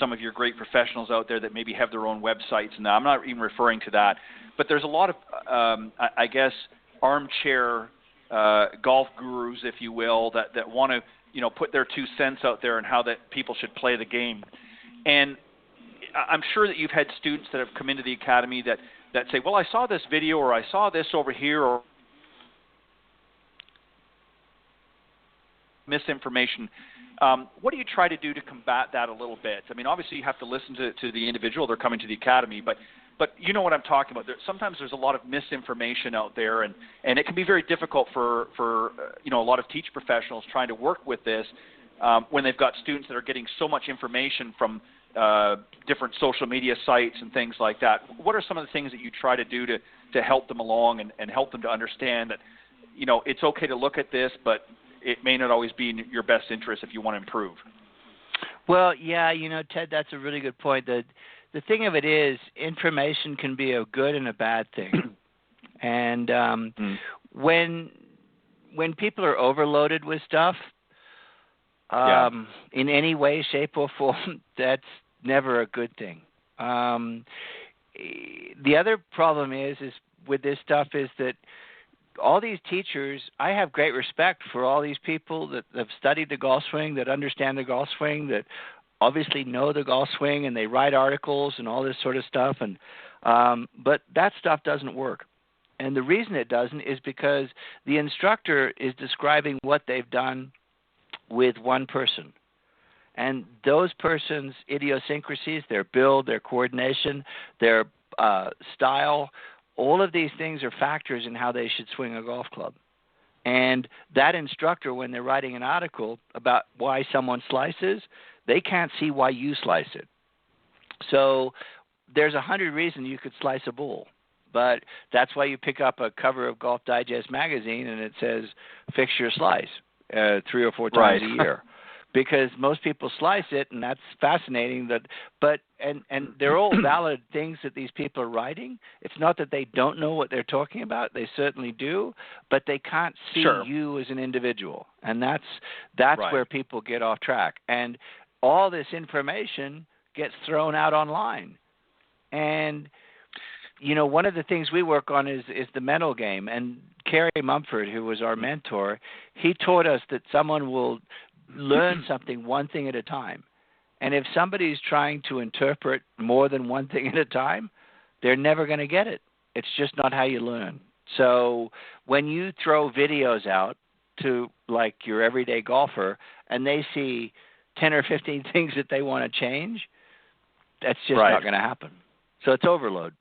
some of your great professionals out there that maybe have their own websites, and I'm not even referring to that. But there's a lot of, armchair golf gurus, if you will, that want to, put their 2 cents out there on how that people should play the game. And I'm sure that you've had students that have come into the academy that say, well, I saw this video, or I saw this over here, or misinformation. What do you try to do to combat that a little bit? I mean, obviously you have to listen to the individual. They're coming to the academy, but you know what I'm talking about. Sometimes there's a lot of misinformation out there, and it can be very difficult for a lot of teach professionals trying to work with this when they've got students that are getting so much information from different social media sites and things like that. What are some of the things that you try to do to help them along and help them to understand that, it's okay to look at this, but it may not always be in your best interest if you want to improve? Well, yeah, Ted, that's a really good point. The thing of it is, information can be a good and a bad thing. And when people are overloaded with stuff, in any way, shape, or form, that's never a good thing. The other problem is with this stuff is that all these teachers, I have great respect for all these people that have studied the golf swing, that understand the golf swing, that obviously know the golf swing, and they write articles and all this sort of stuff. And but that stuff doesn't work. And the reason it doesn't is because the instructor is describing what they've done with one person. And those persons' idiosyncrasies, their build, their coordination, their style, all of these things are factors in how they should swing a golf club. And that instructor, when they're writing an article about why someone slices, they can't see why you slice it. So there's 100 reasons you could slice a ball. But that's why you pick up a cover of Golf Digest magazine and it says, fix your slice 3 or 4 times a year. Because most people slice it, and that's fascinating. But they're all valid things that these people are writing. It's not that they don't know what they're talking about; they certainly do. But they can't see you as an individual, and that's where people get off track. And all this information gets thrown out online. And one of the things we work on is the mental game. And Kerry Mumford, who was our mentor, he taught us that someone will learn something one thing at a time. And if somebody's trying to interpret more than one thing at a time, they're never going to get it. It's just not how you learn. So when you throw videos out to like your everyday golfer and they see 10 or 15 things that they want to change, that's just not going to happen. So it's overload.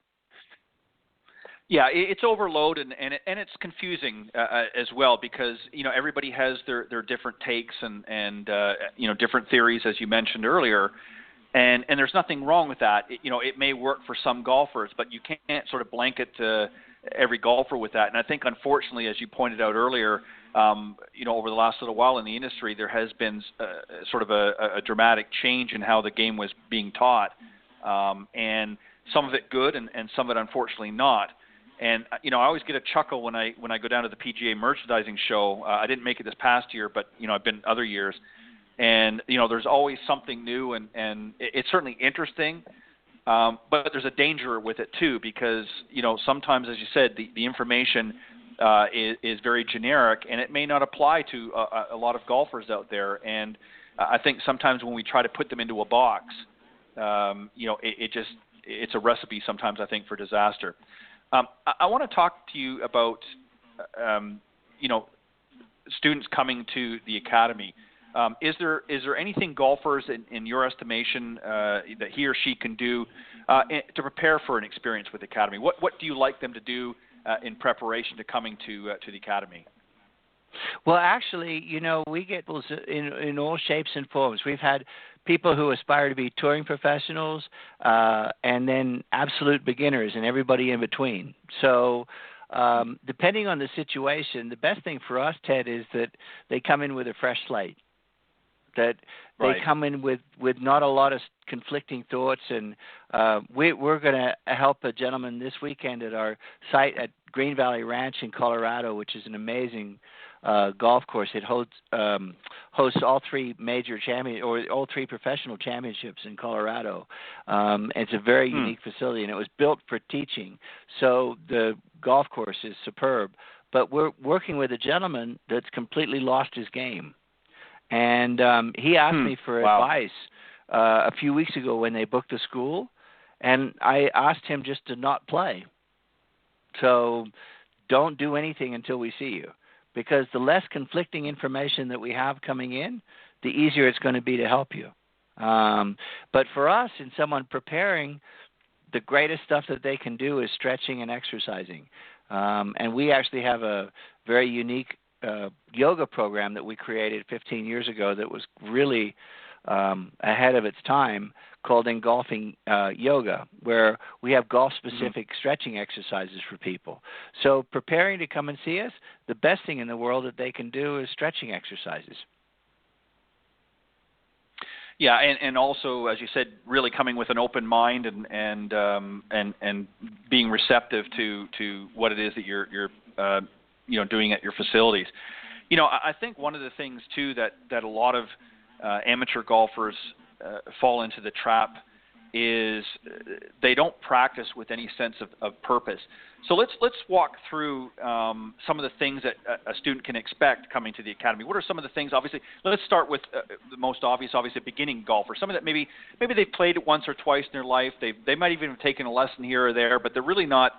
Yeah, it's overload, and it's confusing as well because everybody has their different takes and different theories, as you mentioned earlier, and there's nothing wrong with that. It may work for some golfers, but you can't sort of blanket every golfer with that. And I think, unfortunately, as you pointed out earlier, over the last little while in the industry, there has been sort of a dramatic change in how the game was being taught, and some of it good and some of it unfortunately not. And I always get a chuckle when I go down to the PGA merchandising show. I didn't make it this past year, but I've been other years. And there's always something new, and it's certainly interesting. But there's a danger with it too, because sometimes, as you said, the information is very generic, and it may not apply to a lot of golfers out there. And I think sometimes when we try to put them into a box, it's a recipe sometimes, I think, for disaster. I want to talk to you about, students coming to the academy. Is there anything golfers, in your estimation, that he or she can do to prepare for an experience with the academy? What do you like them to do in preparation to coming to the academy? Well, actually, we get those in all shapes and forms. We've had people who aspire to be touring professionals, and then absolute beginners and everybody in between. So depending on the situation, the best thing for us, Ted, is that they come in with a fresh slate, that they come in with not a lot of conflicting thoughts. And we're going to help a gentleman this weekend at our site at Green Valley Ranch in Colorado, which is an amazing golf course. It hosts all 3 major all 3 professional championships in Colorado. It's a very unique facility, and it was built for teaching. So the golf course is superb. but we're working with a gentleman that's completely lost his game. And he asked me for advice a few weeks ago when they booked the school, and I asked him just to not play. So don't do anything until we see you, because the less conflicting information that we have coming in, the easier it's going to be to help you. But for us, in someone preparing, the greatest stuff that they can do is stretching and exercising. And we actually have a very unique yoga program that we created 15 years ago that was really ahead of its time, called Engulfing Yoga, where we have golf-specific stretching exercises for people. So preparing to come and see us, the best thing in the world that they can do is stretching exercises. Yeah, and also, as you said, really coming with an open mind and being receptive to what it is that you're doing at your facilities. I think one of the things too that a lot of amateur golfers fall into the trap is they don't practice with any sense of purpose. So let's walk through some of the things that a student can expect coming to the academy. What are some of the things? Obviously, let's start with the most obvious, obviously, beginning golfer. Somebody that maybe they've played it once or twice in their life. They might even have taken a lesson here or there, but they're really not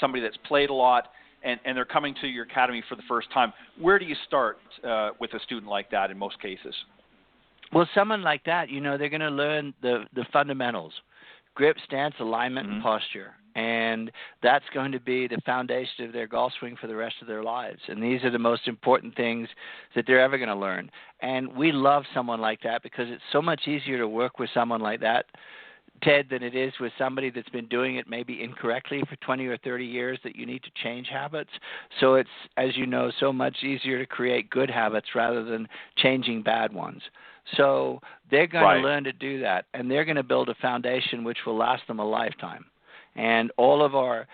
somebody that's played a lot, and they're coming to your academy for the first time. Where do you start with a student like that in most cases? Well, someone like that, they're going to learn the fundamentals: grip, stance, alignment, and posture. And that's going to be the foundation of their golf swing for the rest of their lives. And these are the most important things that they're ever going to learn. And we love someone like that because it's so much easier to work with someone like that, Ted, than it is with somebody that's been doing it maybe incorrectly for 20 or 30 years that you need to change habits. So it's, as you know, so much easier to create good habits rather than changing bad ones. So they're going to learn to do that, and they're going to build a foundation which will last them a lifetime. And all of our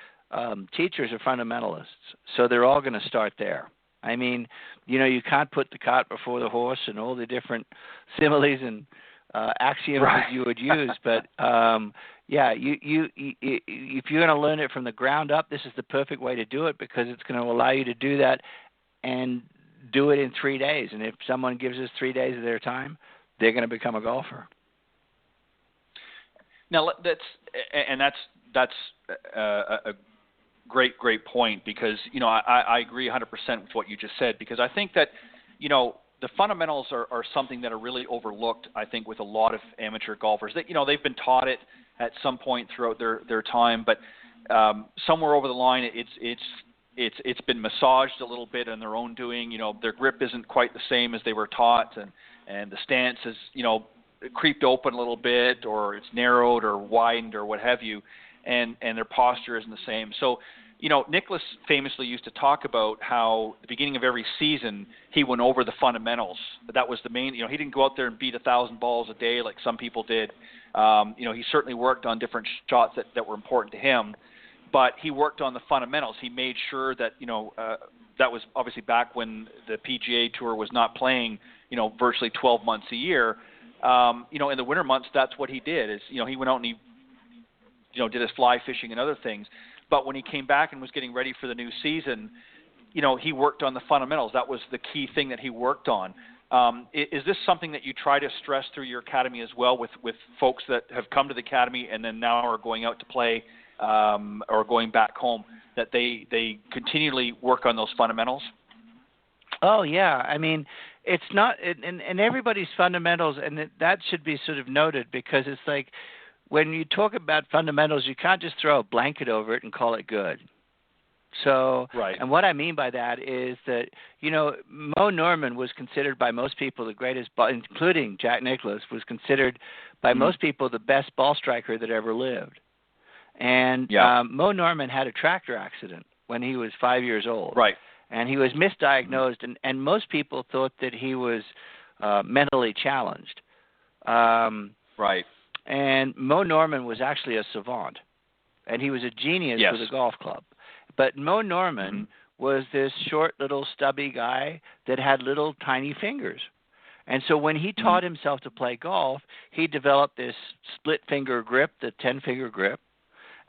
teachers are fundamentalists, so they're all going to start there. I mean, you can't put the cart before the horse and all the different similes and axioms that you would use. But, if you're going to learn it from the ground up, this is the perfect way to do it because it's going to allow you to do that and do it in 3 days. And if someone gives us 3 days of their time, they're going to become a golfer. Now, that's a great point because, I agree 100% with what you just said, because I think that, the fundamentals are something that are really overlooked, I think, with a lot of amateur golfers. That, they've been taught it at some point throughout their time, but somewhere over the line it's been massaged a little bit in their own doing. Their grip isn't quite the same as they were taught, and the stance is, creeped open a little bit, or it's narrowed or widened or what have you, and their posture isn't the same. So, Nicklaus famously used to talk about how at the beginning of every season he went over the fundamentals. That was the main, he didn't go out there and beat 1,000 balls a day like some people did. He certainly worked on different shots that were important to him, but he worked on the fundamentals. He made sure that, that was obviously back when the PGA Tour was not playing, virtually 12 months a year. In the winter months, that's what he did. Is he went out and he, did his fly fishing and other things. But when he came back and was getting ready for the new season, he worked on the fundamentals. That was the key thing that he worked on. Is this something that you try to stress through your academy as well with folks that have come to the academy and then now are going out to play or going back home, that they continually work on those fundamentals? Oh, yeah. I mean, it's not – and everybody's fundamentals, and that should be sort of noted because it's like when you talk about fundamentals, you can't just throw a blanket over it and call it good. So, and what I mean by that is that, Mo Norman was considered by most people the greatest, including Jack Nicklaus, was considered by most people the best ball striker that ever lived. And Mo Norman had a tractor accident when he was 5 years old. Right. And he was misdiagnosed, and most people thought that he was mentally challenged. Right. And Mo Norman was actually a savant, and he was a genius with a golf club. But Mo Norman was this short, little, stubby guy that had little, tiny fingers. And so when he taught himself to play golf, he developed this split-finger grip, the 10-finger grip,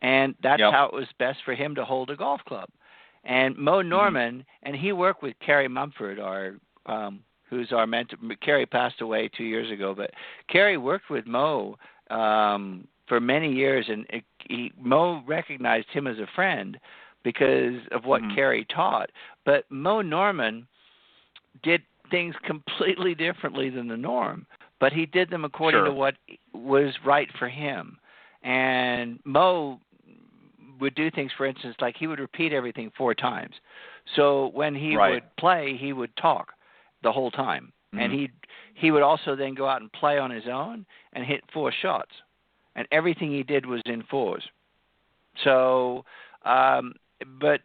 and that's how it was best for him to hold a golf club. And Mo Norman, and he worked with Kerry Mumford, who's our mentor. Kerry passed away 2 years ago, but Kerry worked with Mo for many years, and Mo recognized him as a friend because of what Kerry taught. But Mo Norman did things completely differently than the norm, but he did them according to what was right for him. And Mo would do things, for instance, like he would repeat everything 4 times. So when he would play, he would talk the whole time. And he would also then go out and play on his own and hit 4 shots. And everything he did was in 4s. So, but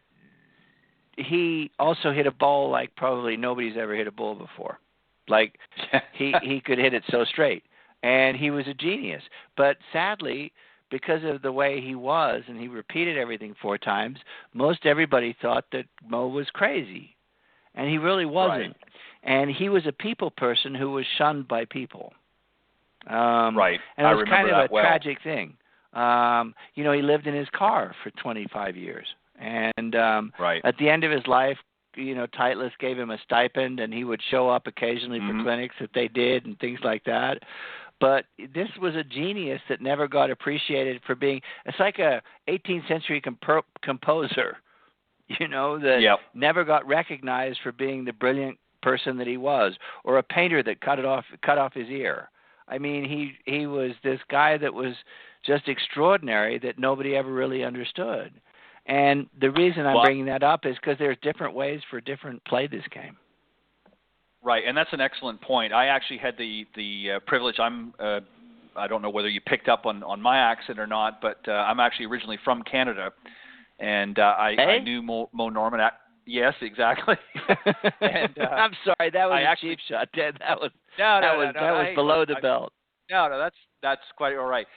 he also hit a ball like probably nobody's ever hit a ball before. Like he could hit it so straight. And he was a genius. But sadly, because of the way he was, and he repeated everything 4 times, most everybody thought that Mo was crazy. And he really wasn't. Right. And he was a people person who was shunned by people. Right. And it was kind of a tragic thing. He lived in his car for 25 years. And at the end of his life, Titleist gave him a stipend, and he would show up occasionally for clinics that they did and things like that. But this was a genius that never got appreciated for being – it's like a 18th century composer, that never got recognized for being the brilliant person that he was, or a painter that cut off his ear. I mean, he was this guy that was just extraordinary that nobody ever really understood. And the reason I'm bringing that up is because there's different ways for different play this game. Right, and that's an excellent point. I actually had the privilege. I don't know whether you picked up on my accent or not, but I'm actually originally from Canada, and I knew Mo Norman. Yes, exactly. And, I'm sorry, that was a cheap shot, Ted. That was below the belt. No, that's quite all right.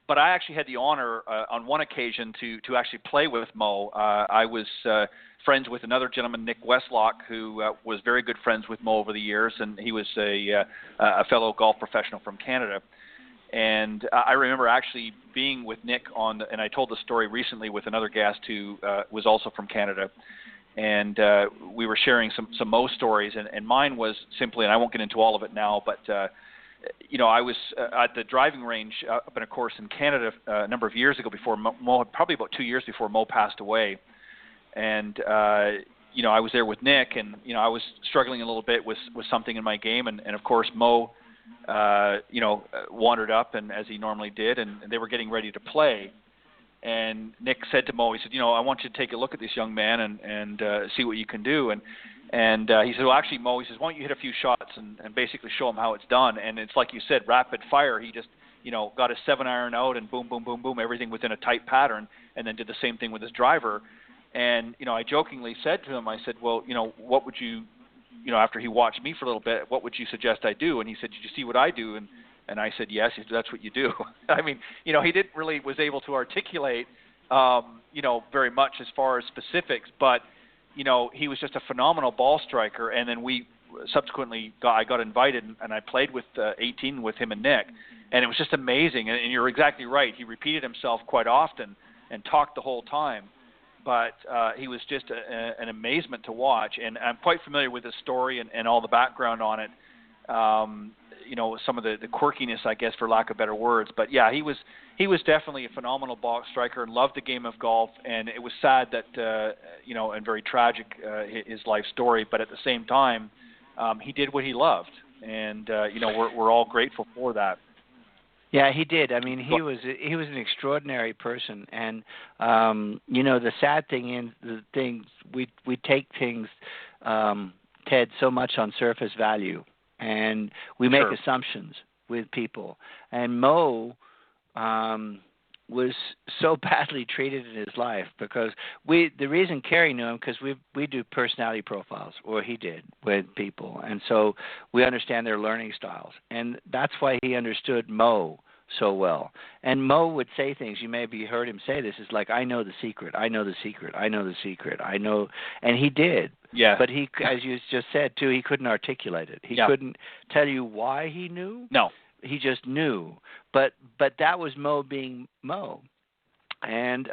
But I actually had the honor on one occasion to actually play with Mo. I was friends with another gentleman, Nick Westlock, who was very good friends with Mo over the years, and he was a fellow golf professional from Canada. And I remember actually being with Nick and I told the story recently with another guest who was also from Canada, and we were sharing some Mo stories, and mine was simply, and I won't get into all of it now, but I was at the driving range up in a course in Canada a number of years ago before Mo, probably about 2 years before Mo passed away. And, I was there with Nick, and, I was struggling a little bit with something in my game. And of course, Mo, wandered up, and as he normally did, and they were getting ready to play. And Nick said to Mo, he said, I want you to take a look at this young man and see what you can do. And he said, well, actually, Mo, he says, why don't you hit a few shots and basically show him how it's done? And it's like you said, rapid fire. He just, got his 7-iron out and boom, boom, boom, boom, everything within a tight pattern, and then did the same thing with his driver. And, I jokingly said to him, I said, well, what would you, after he watched me for a little bit, what would you suggest I do? And he said, did you see what I do? And I said, yes. He said, that's what you do. I mean, he didn't really was able to articulate, very much as far as specifics, but, he was just a phenomenal ball striker. And then we subsequently I got invited, and I played with 18 with him and Nick, and it was just amazing. And you're exactly right. He repeated himself quite often and talked the whole time. But he was just an amazement to watch. And I'm quite familiar with his story and all the background on it, some of the quirkiness, I guess, for lack of better words. But, yeah, he was definitely a phenomenal ball striker and loved the game of golf. And it was sad that, and very tragic, his life story. But at the same time, he did what he loved. And, we're all grateful for that. Yeah, he did. I mean, he was an extraordinary person, and the sad thing is we take things, Ted, so much on surface value, and we make assumptions with people. And Mo was so badly treated in his life because the reason Kerry knew him because we do personality profiles, or he did, with people, and so we understand their learning styles, and that's why he understood Mo so well. And Mo would say things, you maybe heard him say this, is like, I know the secret, I know the secret, I know the secret, I know, and he did. Yeah. But he, as you just said too, he couldn't articulate it. He couldn't tell you why he knew. No. He just knew. But that was Mo being Mo. And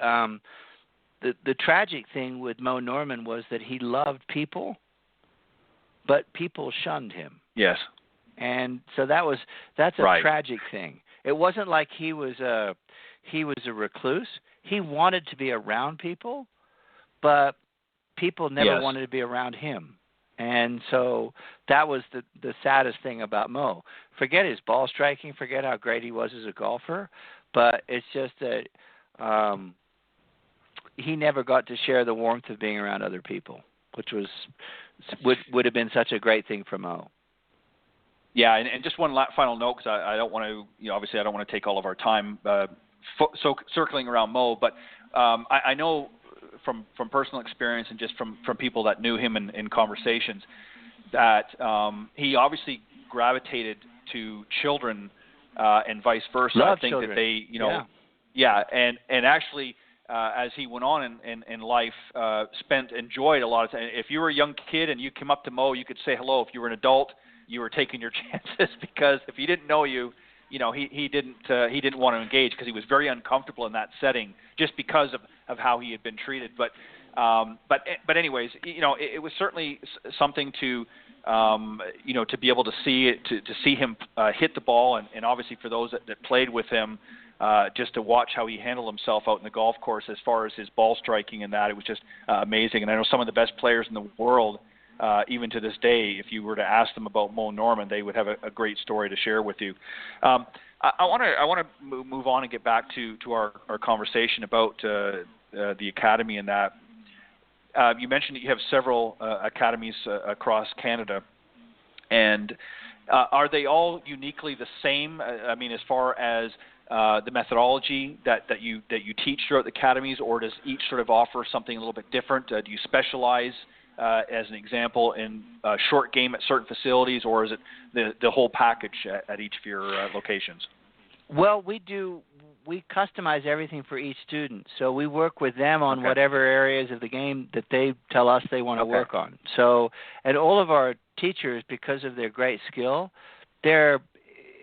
the tragic thing with Mo Norman was that he loved people, but people shunned him. Yes. And so that's a tragic thing. It wasn't like he was a recluse. He wanted to be around people, but people never wanted to be around him. And so that was the saddest thing about Mo. Forget his ball striking, forget how great he was as a golfer, but it's just that he never got to share the warmth of being around other people, which would have been such a great thing for Mo. Yeah, and just one final note, because I don't want to, obviously I don't want to take all of our time circling around Mo, but I know from personal experience and just from people that knew him in conversations that he obviously gravitated to children and vice versa. Love I think children. that they, and actually as he went on in life, enjoyed a lot of time. If you were a young kid and you came up to Mo, you could say hello. If you were an adult, you were taking your chances, because if he didn't know you, he didn't want to engage, because he was very uncomfortable in that setting just because of how he had been treated. But anyways, it was certainly something to to be able to see it, to see him hit the ball, and obviously for those that played with him, just to watch how he handled himself out in the golf course as far as his ball striking and that, it was just amazing. And I know some of the best players in the world, even to this day, if you were to ask them about Mo Norman, they would have a great story to share with you. I want to move on and get back to our conversation about the academy and that. You mentioned that you have several academies across Canada, and are they all uniquely the same? I mean, as far as the methodology that you teach throughout the academies, or does each sort of offer something a little bit different? Do you specialize, as an example, in short game at certain facilities, or is it the whole package at each of your locations? Well, we customize everything for each student. So we work with them on whatever areas of the game that they tell us they want to work on. So, and all of our teachers, because of their great skill, they're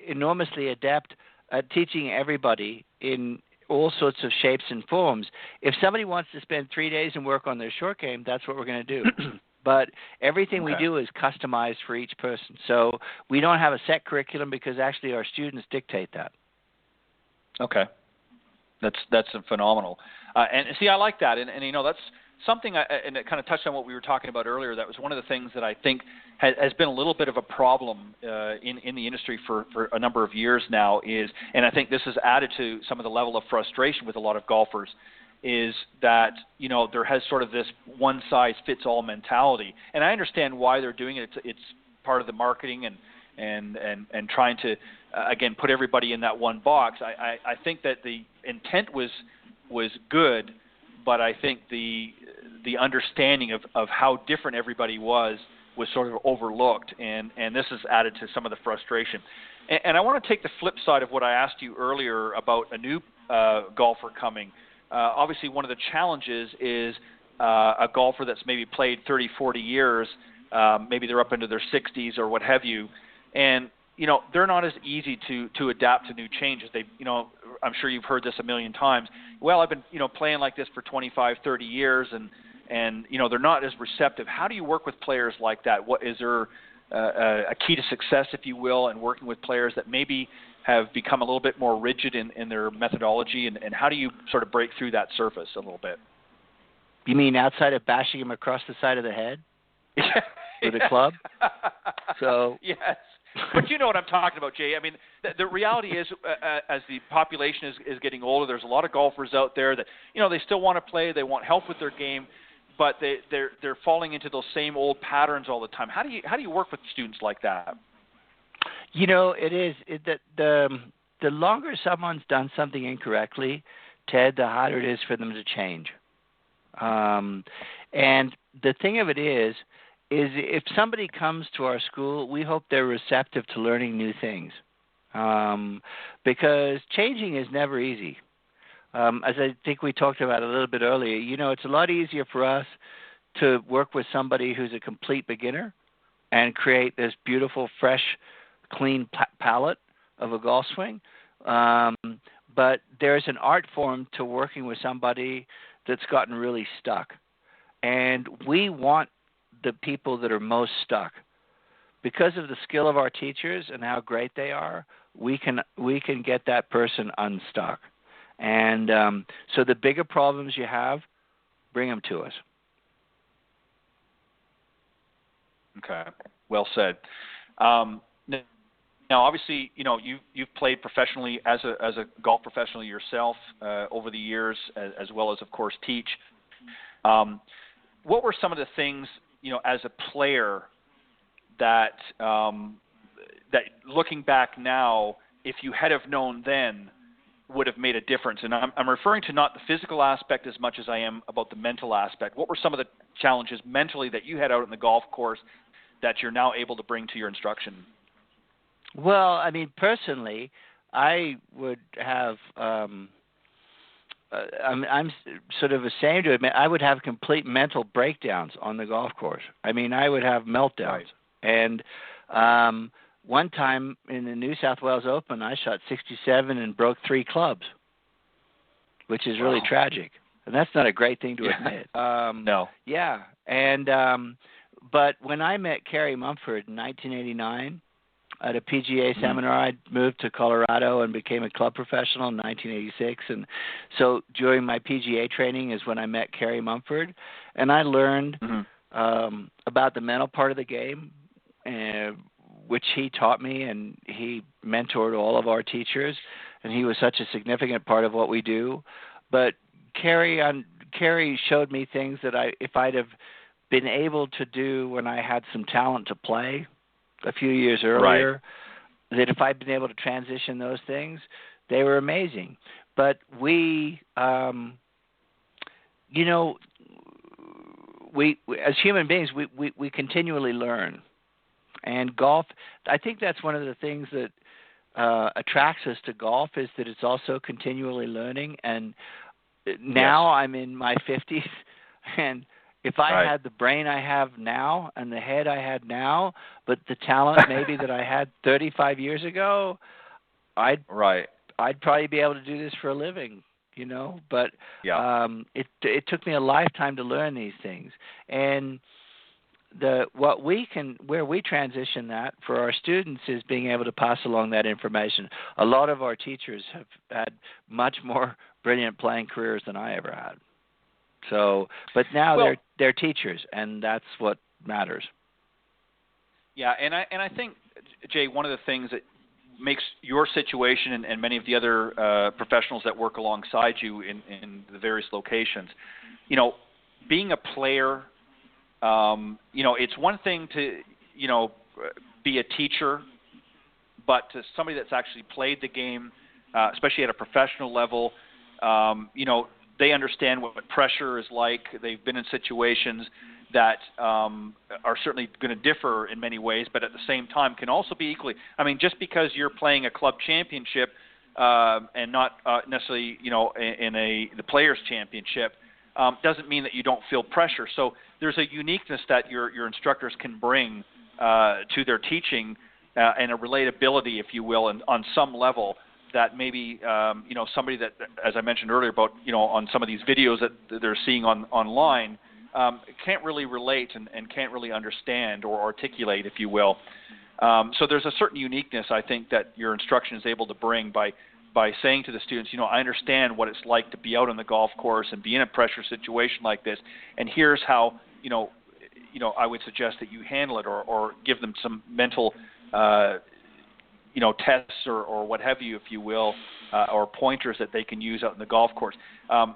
enormously adept at teaching everybody in all sorts of shapes and forms. If somebody wants to spend 3 days and work on their short game, that's what we're going to do. But everything we do is customized for each person. So we don't have a set curriculum, because actually our students dictate that. Okay, that's phenomenal, and see, I like that, and that's something, and it kind of touched on what we were talking about earlier. That was one of the things that I think has been a little bit of a problem in the industry for a number of years now, and I think this has added to some of the level of frustration with a lot of golfers, is that there has sort of this one size fits all mentality, and I understand why they're doing it. It's part of the marketing and trying to again put everybody in that one box. I think that the intent was good, but I think the understanding of how different everybody was sort of overlooked, and this has added to some of the frustration. And I want to take the flip side of what I asked you earlier about a new golfer coming. Obviously, one of the challenges is a golfer that's maybe played 30, 40 years, maybe they're up into their 60s or what have you, and they're not as easy to adapt to new changes. They, I'm sure you've heard this a million times. Well, I've been playing like this for 25, 30 years, and they're not as receptive. How do you work with players like that? What is there a key to success, if you will, in working with players that maybe have become a little bit more rigid in their methodology, and how do you sort of break through that surface a little bit? You mean outside of bashing him across the side of the head with a club? So yes. But you know what I'm talking about, Jay. I mean, the reality is, as the population is getting older, there's a lot of golfers out there that they still want to play, they want help with their game, but they're falling into those same old patterns all the time. How do you work with students like that? The longer someone's done something incorrectly, Ted, the harder it is for them to change. And the thing of it is if somebody comes to our school, we hope they're receptive to learning new things, because changing is never easy. As I think we talked about a little bit earlier, it's a lot easier for us to work with somebody who's a complete beginner and create this beautiful, fresh, clean palette of a golf swing. But there's an art form to working with somebody that's gotten really stuck. And we want the people that are most stuck. Because of the skill of our teachers and how great they are, we can get that person unstuck. And so the bigger problems you have, bring them to us. Okay, well said. Now, obviously, you've played professionally as a golf professional yourself over the years, as well as, of course, teach. What were some of the things, as a player that looking back now, if you had have known then, would have made a difference? And I'm referring to not the physical aspect as much as I am about the mental aspect. What were some of the challenges mentally that you had out in the golf course that you're now able to bring to your instruction? Well, I mean, personally, I would have I'm sort of ashamed to admit I would have complete mental breakdowns on the golf course. I mean, I would have meltdowns. Right. And one time in the New South Wales Open, I shot 67 and broke 3 clubs, which is really tragic. And that's not a great thing to admit. No. Yeah. And but when I met Kerry Mumford in 1989 at a PGA seminar, I moved to Colorado and became a club professional in 1986. And so during my PGA training is when I met Kerry Mumford, and I learned about the mental part of the game, which he taught me, and he mentored all of our teachers, and he was such a significant part of what we do. But Kerry showed me things that if I'd have been able to do when I had some talent to play a few years earlier, that if I'd been able to transition those things, they were amazing. But we as human beings, we continually learn. And golf, I think that's one of the things that attracts us to golf, is that it's also continually learning. And now I'm in my 50s, and if I had the brain I have now and the head I had now, but the talent maybe that I had 35 years ago, I'd probably be able to do this for a living, But it took me a lifetime to learn these things. And where we transition that for our students is being able to pass along that information. A lot of our teachers have had much more brilliant playing careers than I ever had. So, but now they're teachers, and that's what matters. Yeah, and I think, Jay, one of the things that makes your situation and many of the other professionals that work alongside you in the various locations, being a player, it's one thing to, be a teacher, but to somebody that's actually played the game, especially at a professional level, they understand what pressure is like. They've been in situations that are certainly going to differ in many ways, but at the same time can also be equally. I mean, just because you're playing a club championship and not necessarily, in the Players' Championship, doesn't mean that you don't feel pressure. So there's a uniqueness that your instructors can bring to their teaching and a relatability, if you will, and on some level that maybe somebody that, as I mentioned earlier about on some of these videos that they're seeing online can't really relate and can't really understand or articulate, if you will. So there's a certain uniqueness, I think, that your instruction is able to bring by saying to the students, I understand what it's like to be out on the golf course and be in a pressure situation like this, and here's how I would suggest that you handle it, or give them some mental tests or what have you, if you will, or pointers that they can use out in the golf course. A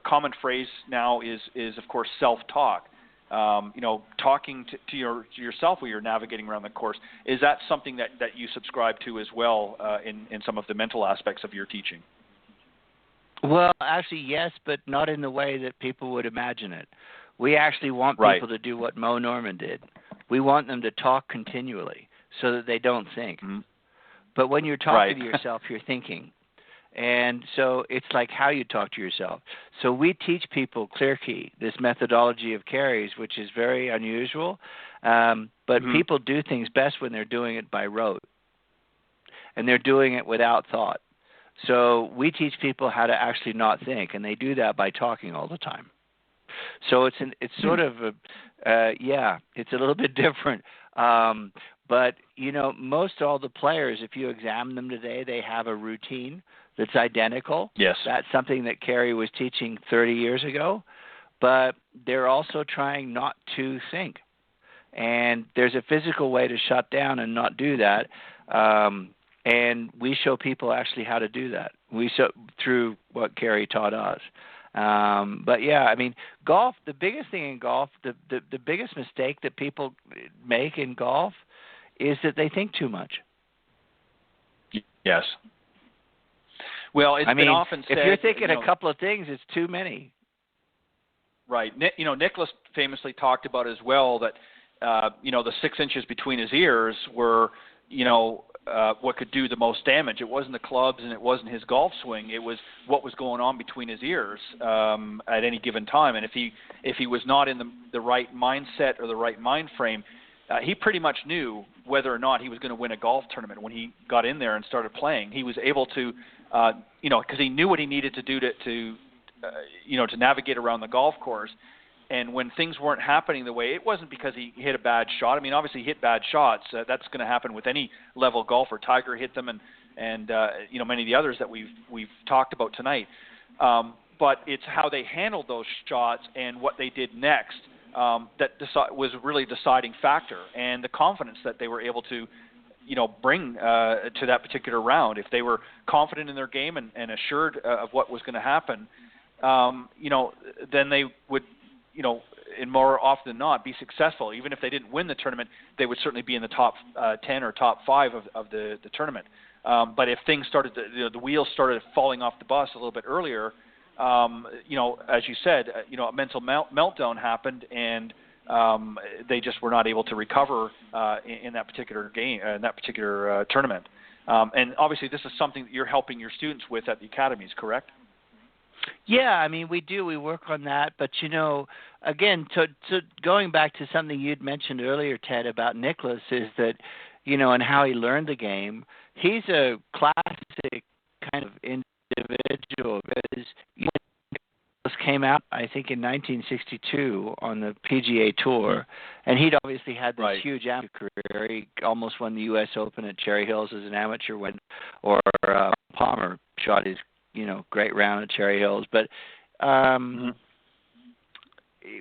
common phrase now is of course self-talk. Talking to yourself while you're navigating around the course. Is that something that you subscribe to as well in some of the mental aspects of your teaching? Well, actually, yes, but not in the way that people would imagine it. We actually want people to do what Mo Norman did. We want them to talk continually so that they don't think. Mm-hmm. But when you're talking to yourself, you're thinking. And so it's like how you talk to yourself. So we teach people Clear Key, this methodology of carries, which is very unusual. But people do things best when they're doing it by rote. And they're doing it without thought. So we teach people how to actually not think, and they do that by talking all the time. So it's sort of it's a little bit different. But most all the players, if you examine them today, they have a routine that's identical. Yes. That's something that Kerry was teaching 30 years ago. But they're also trying not to think. And there's a physical way to shut down and not do that. And we show people actually how to do that. We show through what Kerry taught us. But yeah, I mean, golf, the biggest thing in golf, the biggest mistake that people make in golf is that they think too much. Yes. Well, it's been often said, if you're thinking a couple of things, it's too many. Right. Nicklaus famously talked about as well that, the 6 inches between his ears were, what could do the most damage. It wasn't the clubs and it wasn't his golf swing. It was what was going on between his ears at any given time. And if he was not in the right mindset or the right mind frame, he pretty much knew whether or not he was going to win a golf tournament when he got in there and started playing. He was able to, because he knew what he needed to do to navigate around the golf course. And when things weren't happening the way, it wasn't because he hit a bad shot. I mean, obviously he hit bad shots. That's going to happen with any level golfer. Tiger hit them, and many of the others that we've talked about tonight. But it's how they handled those shots and what they did next that was really a deciding factor, and the confidence that they were able to, bring to that particular round. If they were confident in their game and assured of what was going to happen, then they would, and more often than not, be successful. Even if they didn't win the tournament, they would certainly be in the top 10 or top 5 of the tournament. But if things started, the wheels started falling off the bus a little bit earlier, as you said, a mental meltdown happened, and they just were not able to recover in that particular game, in that particular tournament. And obviously, this is something that you're helping your students with at the academies, correct? Yeah, I mean, we do. We work on that. But, again, to going back to something you'd mentioned earlier, Ted, about Nicklaus, is that, and how he learned the game, he's a classic kind of individual. Because Nicklaus came out, I think, in 1962 on the PGA Tour, and he'd obviously had this huge amateur career. He almost won the U.S. Open at Cherry Hills as an amateur, or Palmer shot his great round at Cherry Hills. But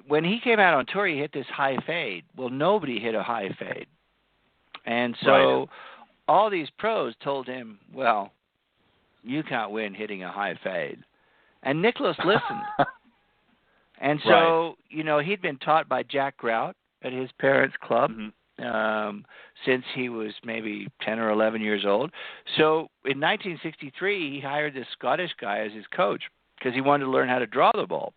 when he came out on tour, he hit this high fade. Well, nobody hit a high fade. And so all these pros told him, well, you can't win hitting a high fade. And Nicklaus listened. And so, he'd been taught by Jack Grout at his parents' club. Since he was maybe 10 or 11 years old. So in 1963, he hired this Scottish guy as his coach because he wanted to learn how to draw the ball.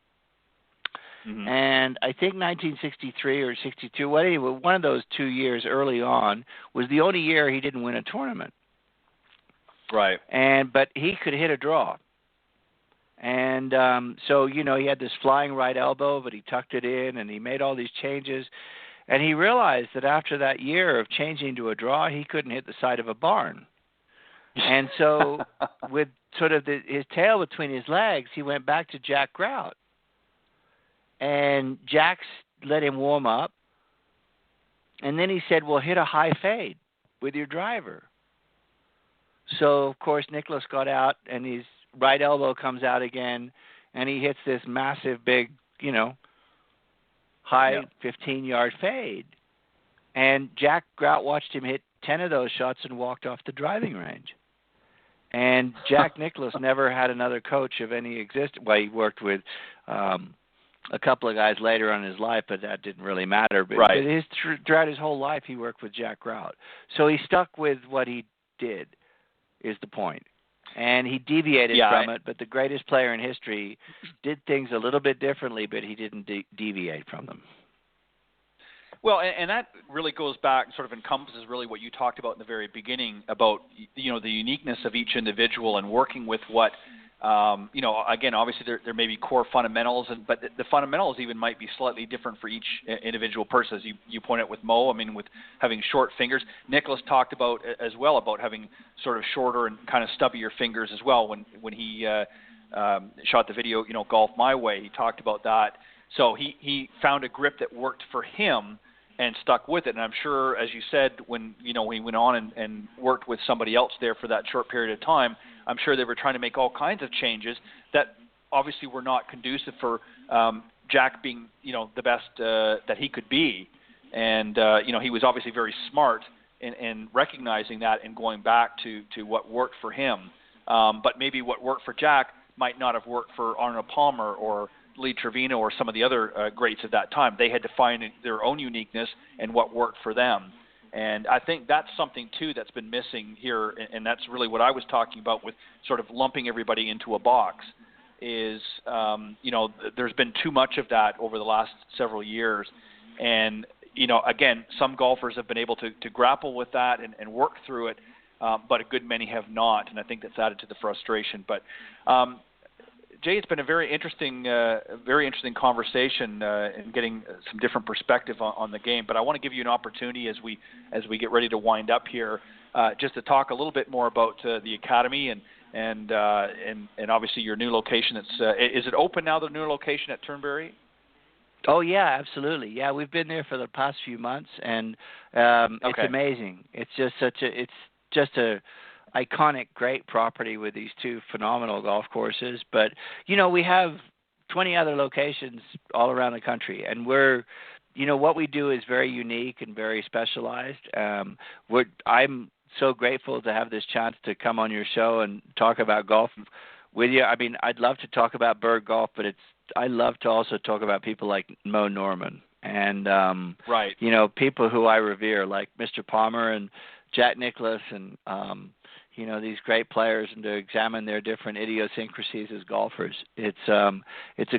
And I think 1963 or 62, one of those 2 years early on was the only year he didn't win a tournament. Right. But he could hit a draw. And so, he had this flying right elbow, but he tucked it in, and he made all these changes. And he realized that after that year of changing to a draw, he couldn't hit the side of a barn. And so with sort of his tail between his legs, he went back to Jack Grout. And Jack let him warm up. And then he said, well, hit a high fade with your driver. So, of course, Nicklaus got out, and his right elbow comes out again, and he hits this massive, big, high 15-yard fade. And Jack Grout watched him hit 10 of those shots and walked off the driving range. And Jack Nicklaus never had another coach of any existence. Well, he worked with a couple of guys later on in his life, but that didn't really matter. But throughout his whole life, he worked with Jack Grout. So he stuck with what he did, is the point. And he deviated from it, but the greatest player in history did things a little bit differently, but he didn't deviate from them. Well, and that really goes back, sort of encompasses really what you talked about in the very beginning about, the uniqueness of each individual and working with what Again, obviously there may be core fundamentals, but the fundamentals even might be slightly different for each individual person. As you point out with Mo, I mean, with having short fingers. Nicholas talked about as well about having sort of shorter and kind of stubbier fingers as well. When he shot the video, Golf My Way, he talked about that. So he found a grip that worked for him and stuck with it. And I'm sure, as you said, when he went on and worked with somebody else there for that short period of time, I'm sure they were trying to make all kinds of changes that obviously were not conducive for Jack being, the best that he could be. And, he was obviously very smart in recognizing that and going back to what worked for him. But maybe what worked for Jack might not have worked for Arnold Palmer or Lee Trevino or some of the other greats at that time. They had to find their own uniqueness and what worked for them. And I think that's something, too, that's been missing here, and that's really what I was talking about with sort of lumping everybody into a box, is, there's been too much of that over the last several years. And, again, some golfers have been able to grapple with that and work through it, but a good many have not, and I think that's added to the frustration. But, Jay, it's been a very interesting conversation and getting some different perspective on the game. But I want to give you an opportunity as we get ready to wind up here, just to talk a little bit more about the academy and obviously your new location. Is it open now? The new location at Turnberry? Oh yeah, absolutely. Yeah, we've been there for the past few months, and it's amazing. It's just a iconic, great property with these two phenomenal golf courses. But, we have 20 other locations all around the country, and what we do is very unique and very specialized. I'm so grateful to have this chance to come on your show and talk about golf with you. I mean, I'd love to talk about bird golf, but I love to also talk about people like Mo Norman and, right. People who I revere, like Mr. Palmer and Jack Nicklaus and, these great players, and to examine their different idiosyncrasies as golfers. It's a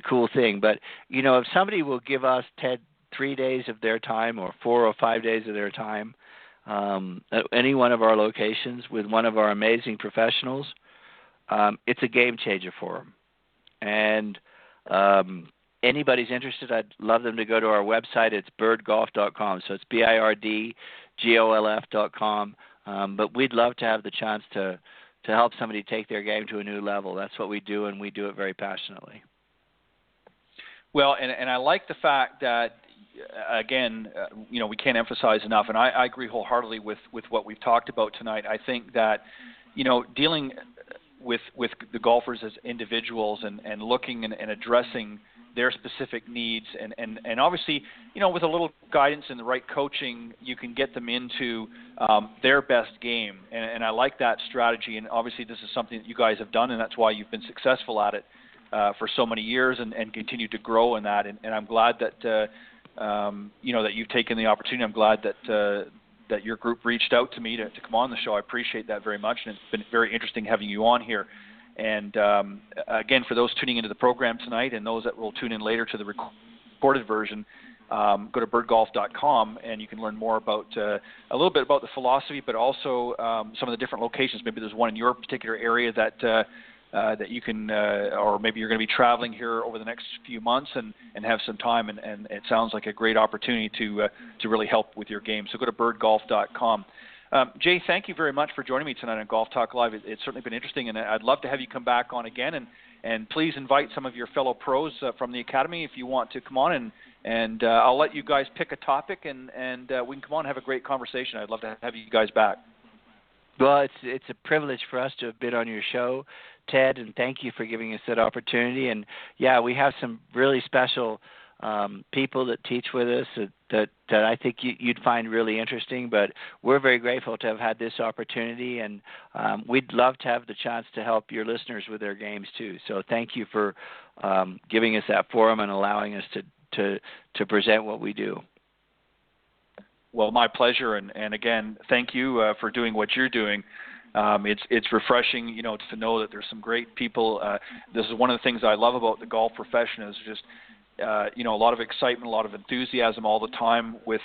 cool thing. But, if somebody will give us, Ted, 3 days of their time or 4 or 5 days of their time at any one of our locations with one of our amazing professionals, it's a game changer for them. And anybody's interested, I'd love them to go to our website. It's birdgolf.com. So it's birdgolf.com. But we'd love to have the chance to help somebody take their game to a new level. That's what we do, and we do it very passionately. Well, and I like the fact that, again, we can't emphasize enough, and I agree wholeheartedly with what we've talked about tonight. I think that, dealing with the golfers as individuals and looking and addressing their specific needs and obviously, with a little guidance and the right coaching, you can get them into their best game. And I like that strategy. And obviously this is something that you guys have done, and that's why you've been successful at it for so many years and continue to grow in that. And I'm glad that, that you've taken the opportunity. I'm glad that your group reached out to me to come on the show. I appreciate that very much. And it's been very interesting having you on here. And again, for those tuning into the program tonight and those that will tune in later to the recorded version, go to birdgolf.com and you can learn more about a little bit about the philosophy, but also some of the different locations. Maybe there's one in your particular area that you can, or maybe you're going to be traveling here over the next few months and have some time. And it sounds like a great opportunity to really help with your game. So go to birdgolf.com. Jay, thank you very much for joining me tonight on Golf Talk Live. It's certainly been interesting, and I'd love to have you come back on again. And please invite some of your fellow pros from the Academy if you want to come on, and I'll let you guys pick a topic, and we can come on and have a great conversation. I'd love to have you guys back. Well, it's a privilege for us to have been on your show, Ted, and thank you for giving us that opportunity. And, yeah, we have some really special people that teach with us that I think you'd find really interesting, but we're very grateful to have had this opportunity, and we'd love to have the chance to help your listeners with their games too. So thank you for giving us that forum and allowing us to present what we do. Well, my pleasure, and again, thank you for doing what you're doing. It's refreshing, to know that there's some great people. This is one of the things I love about the golf profession is just a lot of excitement, a lot of enthusiasm all the time with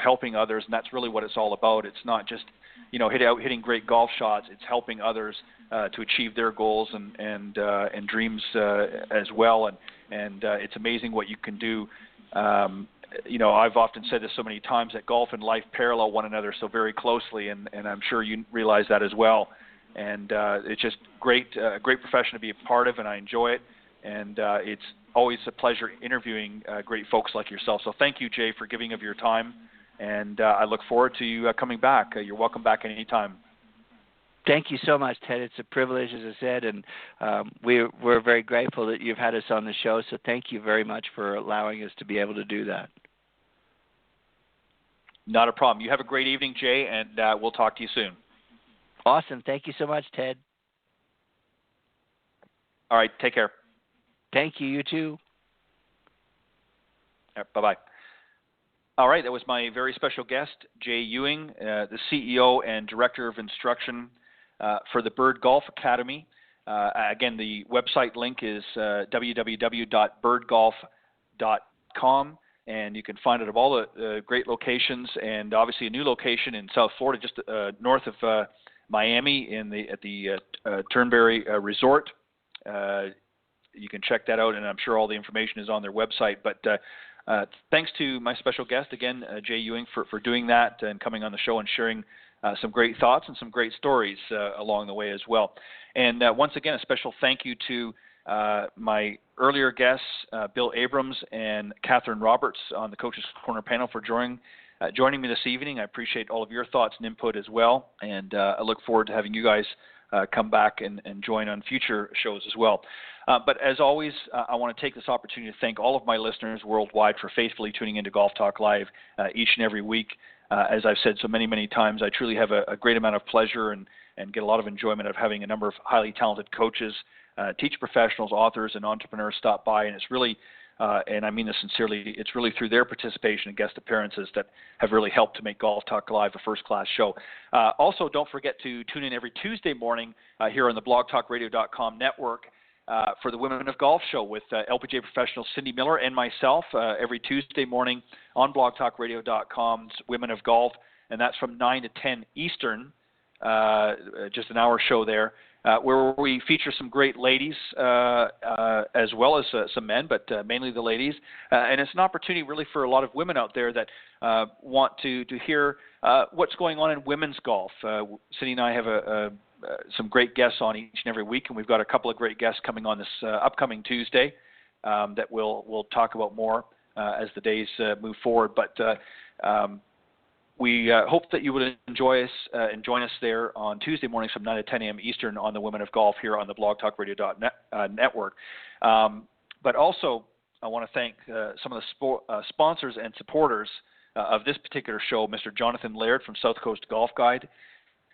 helping others, and that's really what it's all about. It's not just hitting great golf shots. It's helping others to achieve their goals and dreams as well. And it's amazing what you can do. I've often said this so many times that golf and life parallel one another so very closely, and I'm sure you realize that as well. And it's just great profession to be a part of, and I enjoy it. And it's always a pleasure interviewing great folks like yourself. So thank you, Jay, for giving of your time. And I look forward to you coming back. You're welcome back anytime. Thank you so much, Ted. It's a privilege, as I said, and we're very grateful that you've had us on the show. So thank you very much for allowing us to be able to do that. Not a problem. You have a great evening, Jay, and we'll talk to you soon. Awesome. Thank you so much, Ted. All right. Take care. Thank you. You too. Bye-bye. All right. That was my very special guest, Jay Ewing, the CEO and Director of Instruction for the Bird Golf Academy. Again, the website link is www.birdgolf.com, and you can find it of all the great locations, and obviously a new location in South Florida, just north of Miami at the Turnberry Resort. You can check that out, and I'm sure all the information is on their website. But thanks to my special guest, again, Jay Ewing, for doing that and coming on the show and sharing some great thoughts and some great stories along the way as well. And once again, a special thank you to my earlier guests, Bill Abrams and Katherine Roberts on the Coach's Corner panel for joining me this evening. I appreciate all of your thoughts and input as well, and I look forward to having you guys come back and join on future shows as well. But as always, I want to take this opportunity to thank all of my listeners worldwide for faithfully tuning into Golf Talk Live each and every week. As I've said so many, many times, I truly have a great amount of pleasure and get a lot of enjoyment of having a number of highly talented coaches, teacher professionals, authors, and entrepreneurs stop by. And it's really, and I mean this sincerely, it's really through their participation and guest appearances that have really helped to make Golf Talk Live a first-class show. Also, don't forget to tune in every Tuesday morning here on the blogtalkradio.com network for the Women of Golf show with LPGA professional Cindy Miller and myself every Tuesday morning on blogtalkradio.com's Women of Golf, and that's from 9 to 10 Eastern, just an hour show there, where we feature some great ladies as well as some men, but mainly the ladies. And it's an opportunity really for a lot of women out there that want to hear what's going on in women's golf. Cindy and I have some great guests on each and every week, and we've got a couple of great guests coming on this upcoming Tuesday that we'll talk about more as the days move forward. But we hope that you would enjoy us and join us there on Tuesday mornings from 9 to 10 a.m. Eastern on the Women of Golf here on the blogtalkradio.net network. But also, I want to thank some of the sponsors and supporters of this particular show, Mr. Jonathan Laird from South Coast Golf Guide.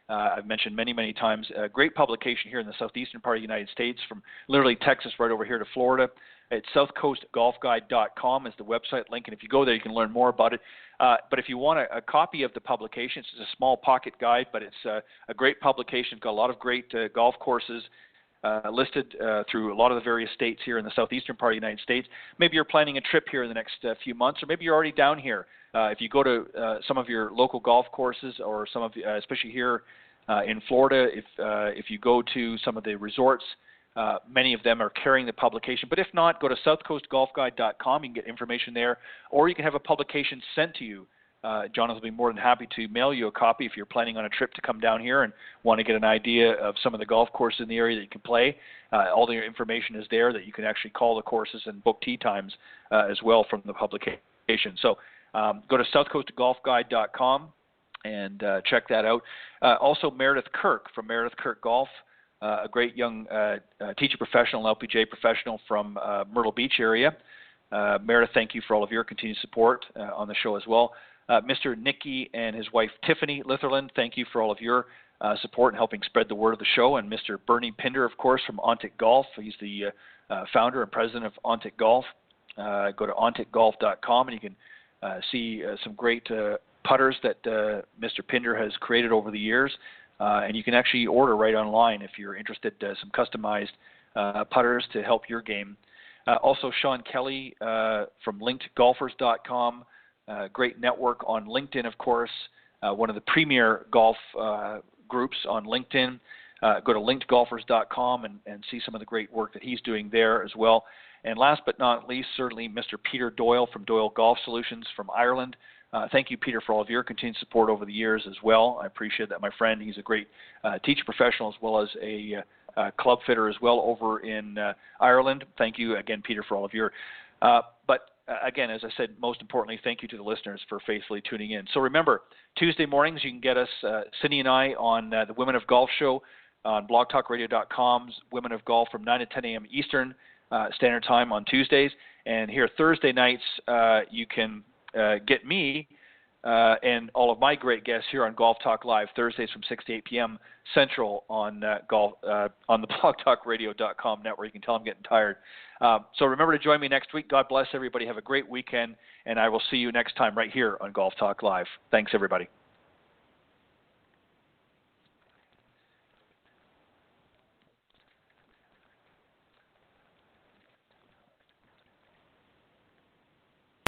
I've mentioned many, many times, a great publication here in the southeastern part of the United States, from literally Texas right over here to Florida. It's southcoastgolfguide.com is the website link, and if you go there, you can learn more about it. But if you want a copy of the publication, it's a small pocket guide, but it's a great publication. It's got a lot of great golf courses listed through a lot of the various states here in the southeastern part of the United States. Maybe you're planning a trip here in the next few months, or maybe you're already down here. If you go to some of your local golf courses, or some of, especially here in Florida, if you go to some of the resorts, many of them are carrying the publication. But if not, go to southcoastgolfguide.com. You can get information there, or you can have a publication sent to you. Jonathan will be more than happy to mail you a copy if you're planning on a trip to come down here and want to get an idea of some of the golf courses in the area that you can play. All the information is there that you can actually call the courses and book tee times as well from the publication. So go to southcoastgolfguide.com and check that out. Also, Meredith Kirk from Meredith Kirk Golf, a great young teacher professional, LPGA professional from Myrtle Beach area. Meredith, thank you for all of your continued support on the show as well. Mr. Nicky and his wife Tiffany Litherland, thank you for all of your support and helping spread the word of the show. And Mr. Bernie Pinder, of course, from Ontic Golf. He's the founder and president of Ontic Golf. Go to onticgolf.com and you can see some great putters that Mr. Pinder has created over the years. And you can actually order right online if you're interested, some customized putters to help your game. Also, Sean Kelly from linkedgolfers.com, great network on LinkedIn, of course, one of the premier golf groups on LinkedIn. Go to linkedgolfers.com and see some of the great work that he's doing there as well. And last but not least, certainly Mr. Peter Doyle from Doyle Golf Solutions from Ireland. Thank you, Peter, for all of your continued support over the years as well. I appreciate that, my friend. He's a great teacher professional as well as a club fitter as well over in Ireland. Thank you again, Peter, for all of your. But again, as I said, most importantly, thank you to the listeners for faithfully tuning in. So remember, Tuesday mornings you can get us, Cindy and I, on the Women of Golf Show on blogtalkradio.com's Women of Golf from 9 to 10 a.m. Eastern Standard Time on Tuesdays. And here Thursday nights, you can get me and all of my great guests here on Golf Talk Live Thursdays from 6 to 8 p.m. Central on the blogtalkradio.com network. You can tell I'm getting tired. So remember to join me next week. God bless everybody. Have a great weekend, and I will see you next time right here on Golf Talk Live. Thanks, everybody.